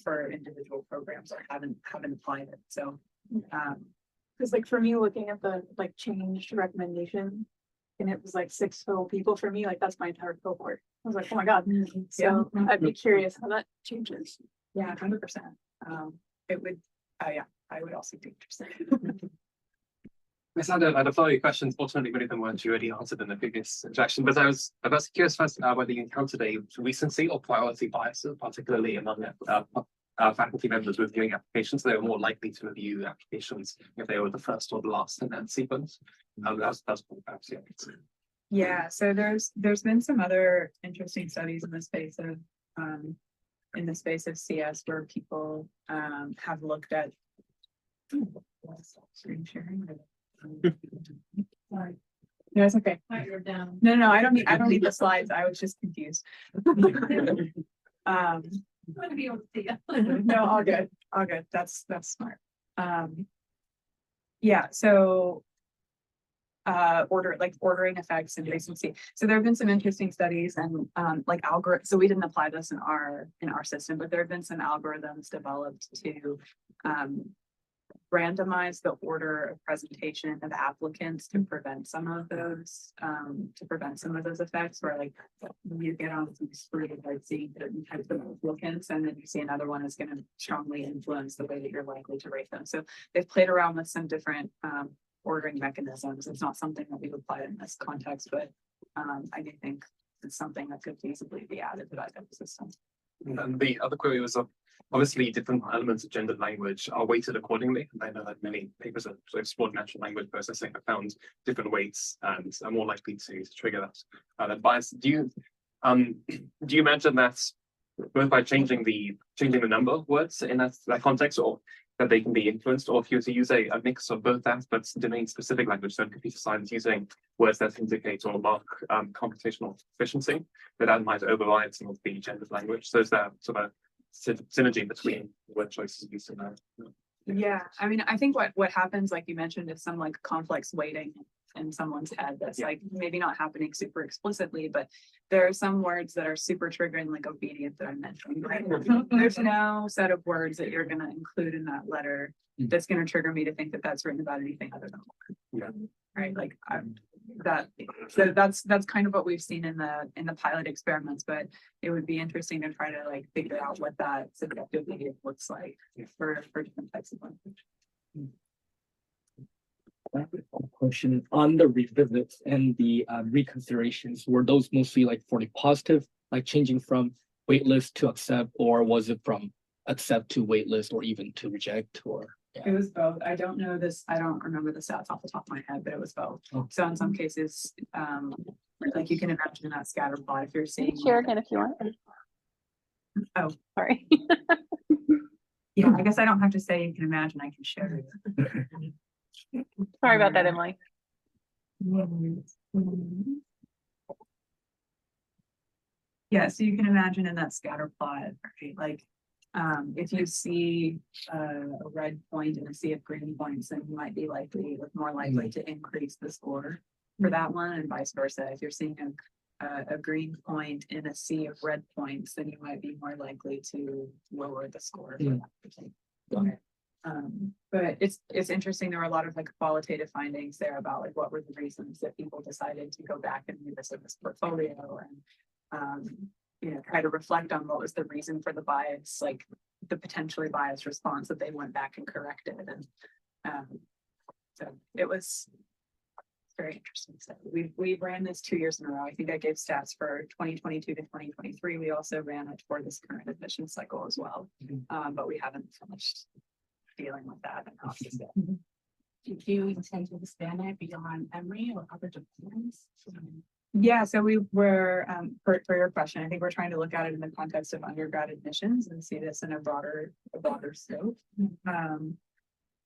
for individual programs or haven't applied it. So Cause like for me, looking at the like changed recommendation. And it was like 6 total people for me, like that's my entire cohort. I was like, oh my God. So I'd be curious how that changes. yeah, 100%. It would, yeah, I would also be interested. I just had a follow-up question. Fortunately, many of them weren't already answered in the previous interaction, but I was curious first whether you encountered a recency or priority biases, particularly among faculty members reviewing applications. They were more likely to review applications if they were the first or the last in that sequence. That's perhaps, yeah. Yeah, so there's been some other interesting studies in the space of CS where people have looked at screen sharing. Sorry. No, it's okay. No, I don't need the slides. I was just confused. I'm gonna be able to see it. No, all good. That's smart. Yeah, so ordering effects and recency. So there have been some interesting studies and like algorithms. So we didn't apply this in our system, but there have been some algorithms developed to randomize the order of presentation of applicants to prevent some of those effects where like you get on some screen like seeing certain types of applicants and then you see another one is going to strongly influence the way that you're likely to rate them. So they've played around with some different ordering mechanisms. It's not something that we've applied in this context, but I do think it's something that could feasibly be added to that type of system. And the other query was obviously different elements of gendered language are weighted accordingly. I know that many papers that explored natural language processing have found different weights and are more likely to trigger that bias. Do you imagine that both by changing the number of words in that context, or that they can be influenced, or if you were to use a mix of both that, but domain specific language, so in computer science using words that indicate or mark computational efficiency, that might override some of the gendered language. So is there sort of a synergy between word choices used in that? Yeah, I mean, I think what happens, like you mentioned, is some like complex weighting in someone's head that's like maybe not happening super explicitly, but there are some words that are super triggering, like obedient that I mentioned. Right? There's no set of words that you're going to include in that letter that's going to trigger me to think that that's written about anything other than yeah. Right, like so that's kind of what we've seen in the pilot experiments, but it would be interesting to try to like figure out what that subjectively looks like for different types of language. Question on the revisits and the reconsiderations, were those mostly like for the positive, like changing from waitlist to accept, or was it from accept to waitlist, or even to reject, or? It was both. I don't remember the stats off the top of my head, but it was both. Oh. So in some cases, like you can imagine that scatter plot if you're seeing. Share again if you want. Oh, Sorry. yeah, I guess I don't have to say you can imagine, I can share it. Sorry about that, Emily. Yeah, so you can imagine in that scatter plot, right? Like if you see a red point and a sea of green points, then you might be more likely to increase the score for that one, and vice versa. If you're seeing a green point in a sea of red points, then you might be more likely to lower the score for that particular. But it's interesting. There were a lot of like qualitative findings there about like what were the reasons that people decided to go back and revisit this portfolio and try to reflect on what was the reason for the bias, like the potentially biased response that they went back and corrected. And so it was very interesting. So we ran this 2 years in a row. I think I gave stats for 2022 to 2023. We also ran it for this current admission cycle as well. But we haven't finished dealing with that analysis yet. Do you intend to expand it beyond Emory or other departments? Yeah, so we were, for your question, I think we're trying to look at it in the context of undergrad admissions and see this in a broader scope.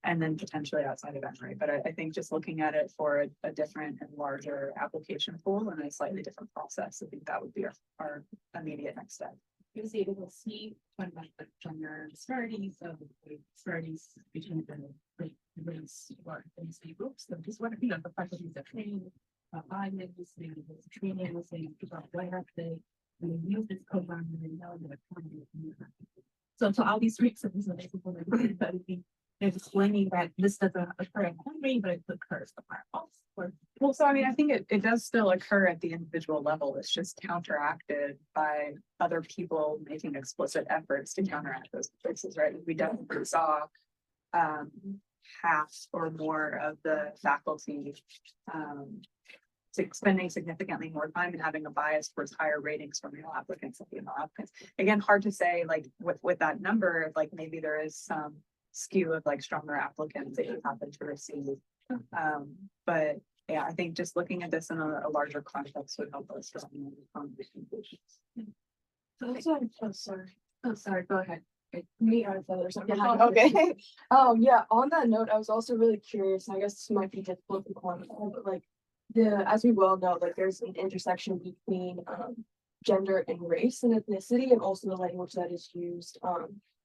And then potentially outside of Emory, but I think just looking at it for a different and larger application pool and a slightly different process, I think that would be our immediate next step. You see, it will see when like the gender disparities of the disparities between the race or ethnicity groups. So just what you know, the faculties are trained, by this, maybe there's training, saying people where they use this program and they know that so to all these reasons, that would be explaining that this doesn't occur at Emory, but it occurs somewhere else. Well, so I mean, I think it does still occur at the individual level. It's just counteracted by other people making explicit efforts to counteract those places, right? We definitely saw half or more of the faculty spending significantly more time and having a bias towards higher ratings for male applicants than female applicants. Again, hard to say like with that number, like maybe there is some skew of like stronger applicants that you happen to receive. But yeah, I think just looking at this in a larger context would help us from these conclusions. Oh, sorry, go ahead. Me or or something. Yeah. Okay. Yeah, on that note, I was also really curious, and I guess this might be difficult to quantify, but like as we well know, like there's an intersection between gender and race and ethnicity, and also the language that is used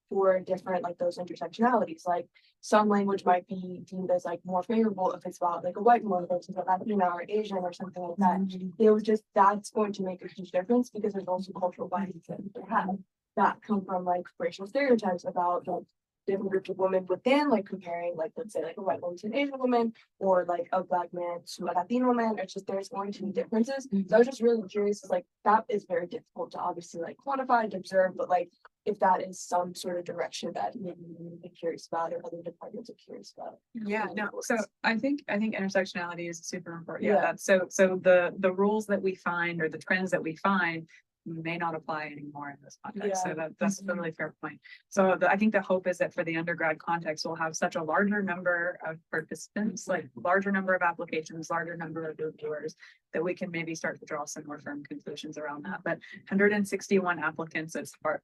for different like those intersectionalities. Like some language might be deemed as like more favorable if it's about like a white woman versus a Latina or Asian or something like that. It was just that's going to make a huge difference because there's also cultural biases that we have that come from like racial stereotypes about like different groups of women within, like comparing like let's say like a white woman to an Asian woman or like a black man to a Latino man. It's just there's going to be differences. So I was just really curious, like that is very difficult to obviously like quantify and observe, but like if that is some sort of direction that maybe you'd be curious about or other departments are curious about. Yeah, no, so I think intersectionality is super important. Yeah. Yeah, that's so the rules that we find or the trends that we find may not apply anymore in this context. So that's a really fair point. So I think the hope is that for the undergrad context, we'll have such a larger number of participants, like larger number of applications, larger number of reviewers, that we can maybe start to draw some more firm conclusions around that. But 161 applicants, it's hard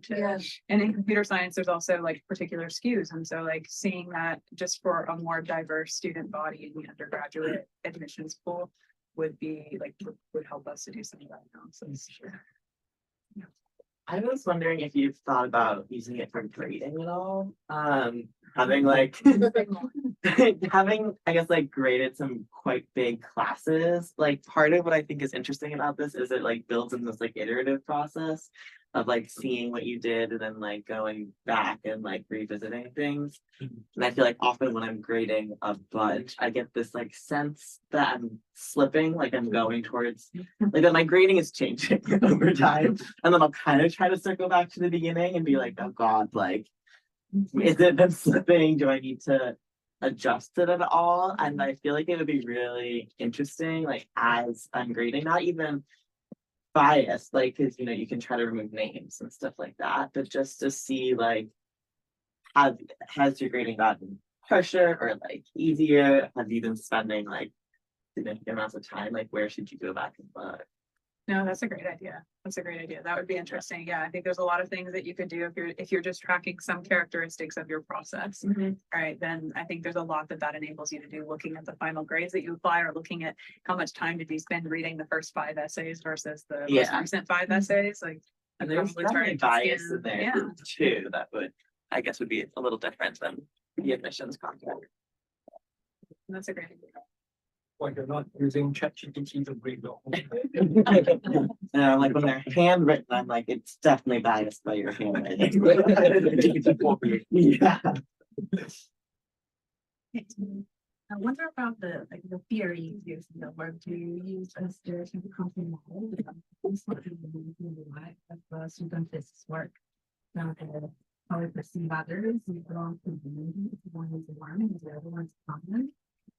to, and in computer science, there's also like particular skews. And so like seeing that just for a more diverse student body in the undergraduate admissions pool would be like would help us to do some of that analysis. Sure. Yeah. I was wondering if you've thought about using it for grading at all. Having like having I guess like graded some quite big classes. Like part of what I think is interesting about this is it like builds in this like iterative process of like seeing what you did and then like going back and like revisiting things. And I feel like often when I'm grading a bunch, I get this like sense that I'm slipping, like I'm going towards like that my grading is changing over time. And then I'll kind of try to circle back to the beginning and be like, oh God, like, is it been slipping? Do I need to adjust it at all? And I feel like it would be really interesting, like as I'm grading, not even bias, like because you know you can try to remove names and stuff like that, but just to see like has your grading gotten harsher or like easier? Have you been spending like significant amounts of time? Like where should you go back and look? No, that's a great idea. That's a great idea. That would be interesting. Yeah, I think there's a lot of things that you could do if you're just tracking some characteristics of your process. Right, then I think there's a lot that enables you to do, looking at the final grades that you apply or looking at how much time did you spend reading the first 5 essays versus the most recent 5 essays. Like, and there's definitely bias in there too that would I guess would be a little different than the admissions content. That's a great idea. Like you're not using ChatGPT to grade the whole Like when they're handwritten, I'm like, it's definitely biased by your handwriting. Yeah. I wonder about the theory used in the work. Do you use a stereotypical content model? It's not really of the student thesis work. How we perceive others, you belong to the community. One is alarming, the other one's common.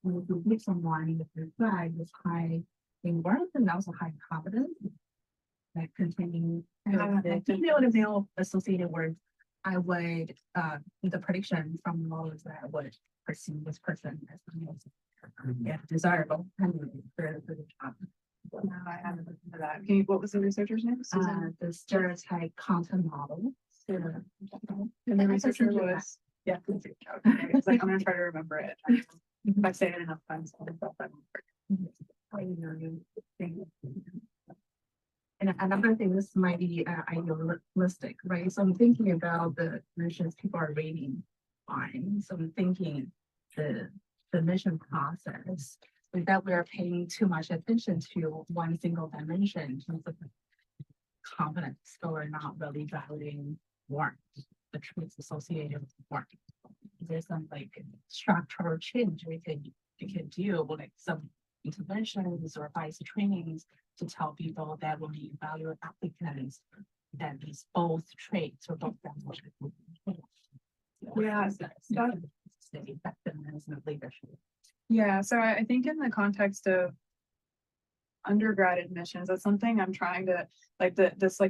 And if you give someone with your flag is high in worth and also high confidence, like containing the female and male associated words, I would the prediction from models that I would perceive this person as the most desirable for the job. No, I haven't looked into that. Can you, what was the researcher's name? The stereotype content model. And the researcher was, yeah. Okay. It's like, I'm gonna try to remember it. If I say it enough times. I'll remember it. And another thing, this might be idealistic, right? So I'm thinking about the missions people are rating on. So I'm thinking the mission process, like that we're paying too much attention to one single dimension in terms of confidence, so we're not really valuing warmth, the traits associated with warmth. There's some like structural change we can do, like some interventions or advice trainings to tell people that when we evaluate applicants, that these both traits or both Yeah, the effectiveness of leadership. Yeah, so I think in the context of undergrad admissions, that's something I'm trying to, like,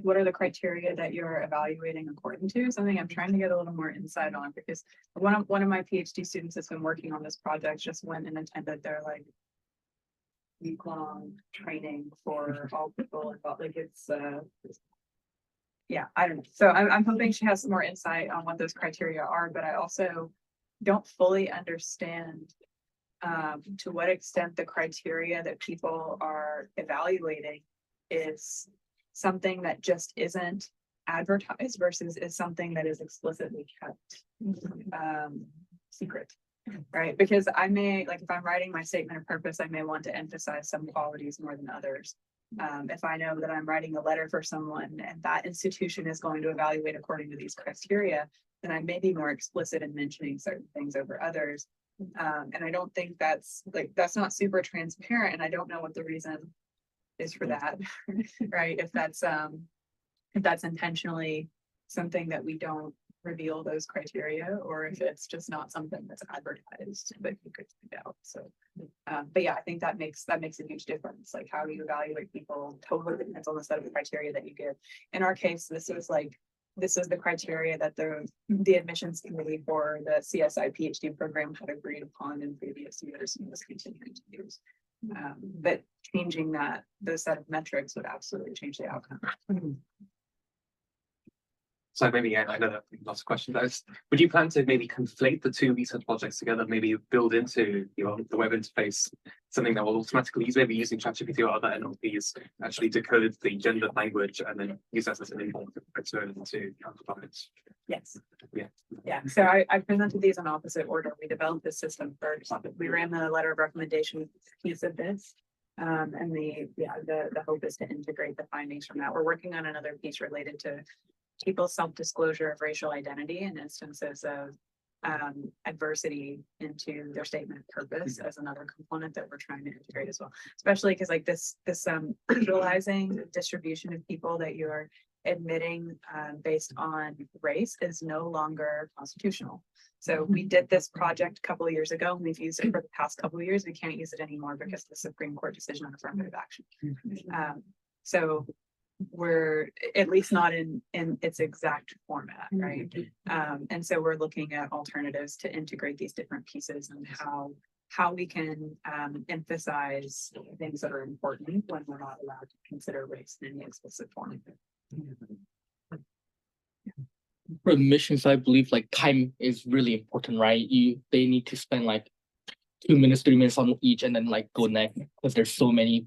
what are the criteria that you're evaluating according to? Something I'm trying to get a little more insight on, because one of my PhD students that's been working on this project just went and attended their like week-long training for all people involved. Like it's yeah, I don't know. So I'm hoping she has some more insight on what those criteria are, but I also don't fully understand to what extent the criteria that people are evaluating is something that just isn't advertised versus is something that is explicitly kept secret. Right, because I may, like, if I'm writing my statement of purpose, I may want to emphasize some qualities more than others. If I know that I'm writing a letter for someone and that institution is going to evaluate according to these criteria, then I may be more explicit in mentioning certain things over others. And I don't think that's not super transparent, and I don't know what the reason is for that, right? If that's intentionally something that we don't reveal those criteria, or if it's just not something that's advertised that you could find out. So, but yeah, I think that makes a huge difference. Like how you evaluate people totally depends on the set of criteria that you give. In our case, this is the criteria that the admissions committee for the CSI PhD program had agreed upon in previous years and was continuing to use. But changing those set of metrics would absolutely change the outcome. So maybe, I know that lots of questions, but would you plan to maybe conflate the two research projects together, maybe build into the web interface something that will automatically use, maybe using ChatGPT or other NLPs, actually decode the gender language and then use that as an input to counterparts? Yes. Yeah. Yeah. So I presented these in opposite order. We developed this system first. We ran the letter of recommendation piece of this. And the hope is to integrate the findings from that. We're working on another piece related to people's self-disclosure of racial identity and instances of adversity into their statement of purpose as another component that we're trying to integrate as well. Especially because like this visualizing the distribution of people that you're admitting based on race is no longer constitutional. So we did this project a couple of years ago and we've used it for the past couple of years. We can't use it anymore because of the Supreme Court decision on affirmative action. So we're at least not in its exact format, right? And so we're looking at alternatives to integrate these different pieces and how we can emphasize things that are important when we're not allowed to consider race in any explicit form. For missions, I believe like time is really important, right? They need to spend like 2 minutes, 3 minutes on each and then like go next because there's so many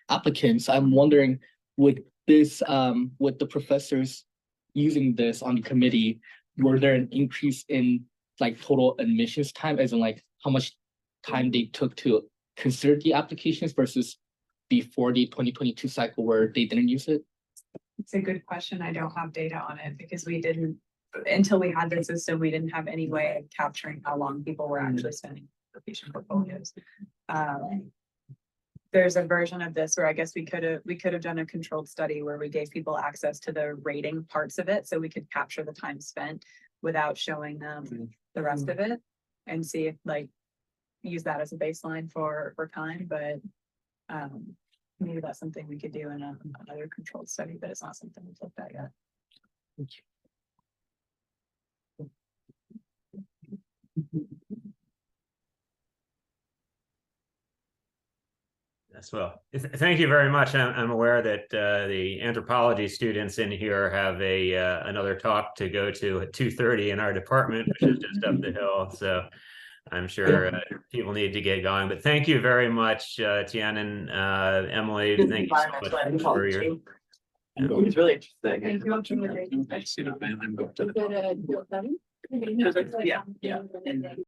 applicants. I'm wondering, would the professors using this on the committee, were there an increase in like total admissions time, as in like how much time they took to consider the applications versus before the 2022 cycle where they didn't use it? It's a good question. I don't have data on it because until we had the system, we didn't have any way of capturing how long people were actually spending application portfolios. There's a version of this where I guess we could have done a controlled study where we gave people access to the rating parts of it so we could capture the time spent without showing them the rest of it and see if use that as a baseline for time. But maybe that's something we could do in another controlled study, but it's not something we've looked at yet. Yes, well, thank you very much. I'm aware that the anthropology students in here have another talk to go to at 2:30 in our department, which is just up the hill. So I'm sure people need to get going. But thank you very much, Tian and Emily. Thank you so much for your. It's really interesting. Thank you. I see the man, I'm going to the. Good, Yeah, yeah.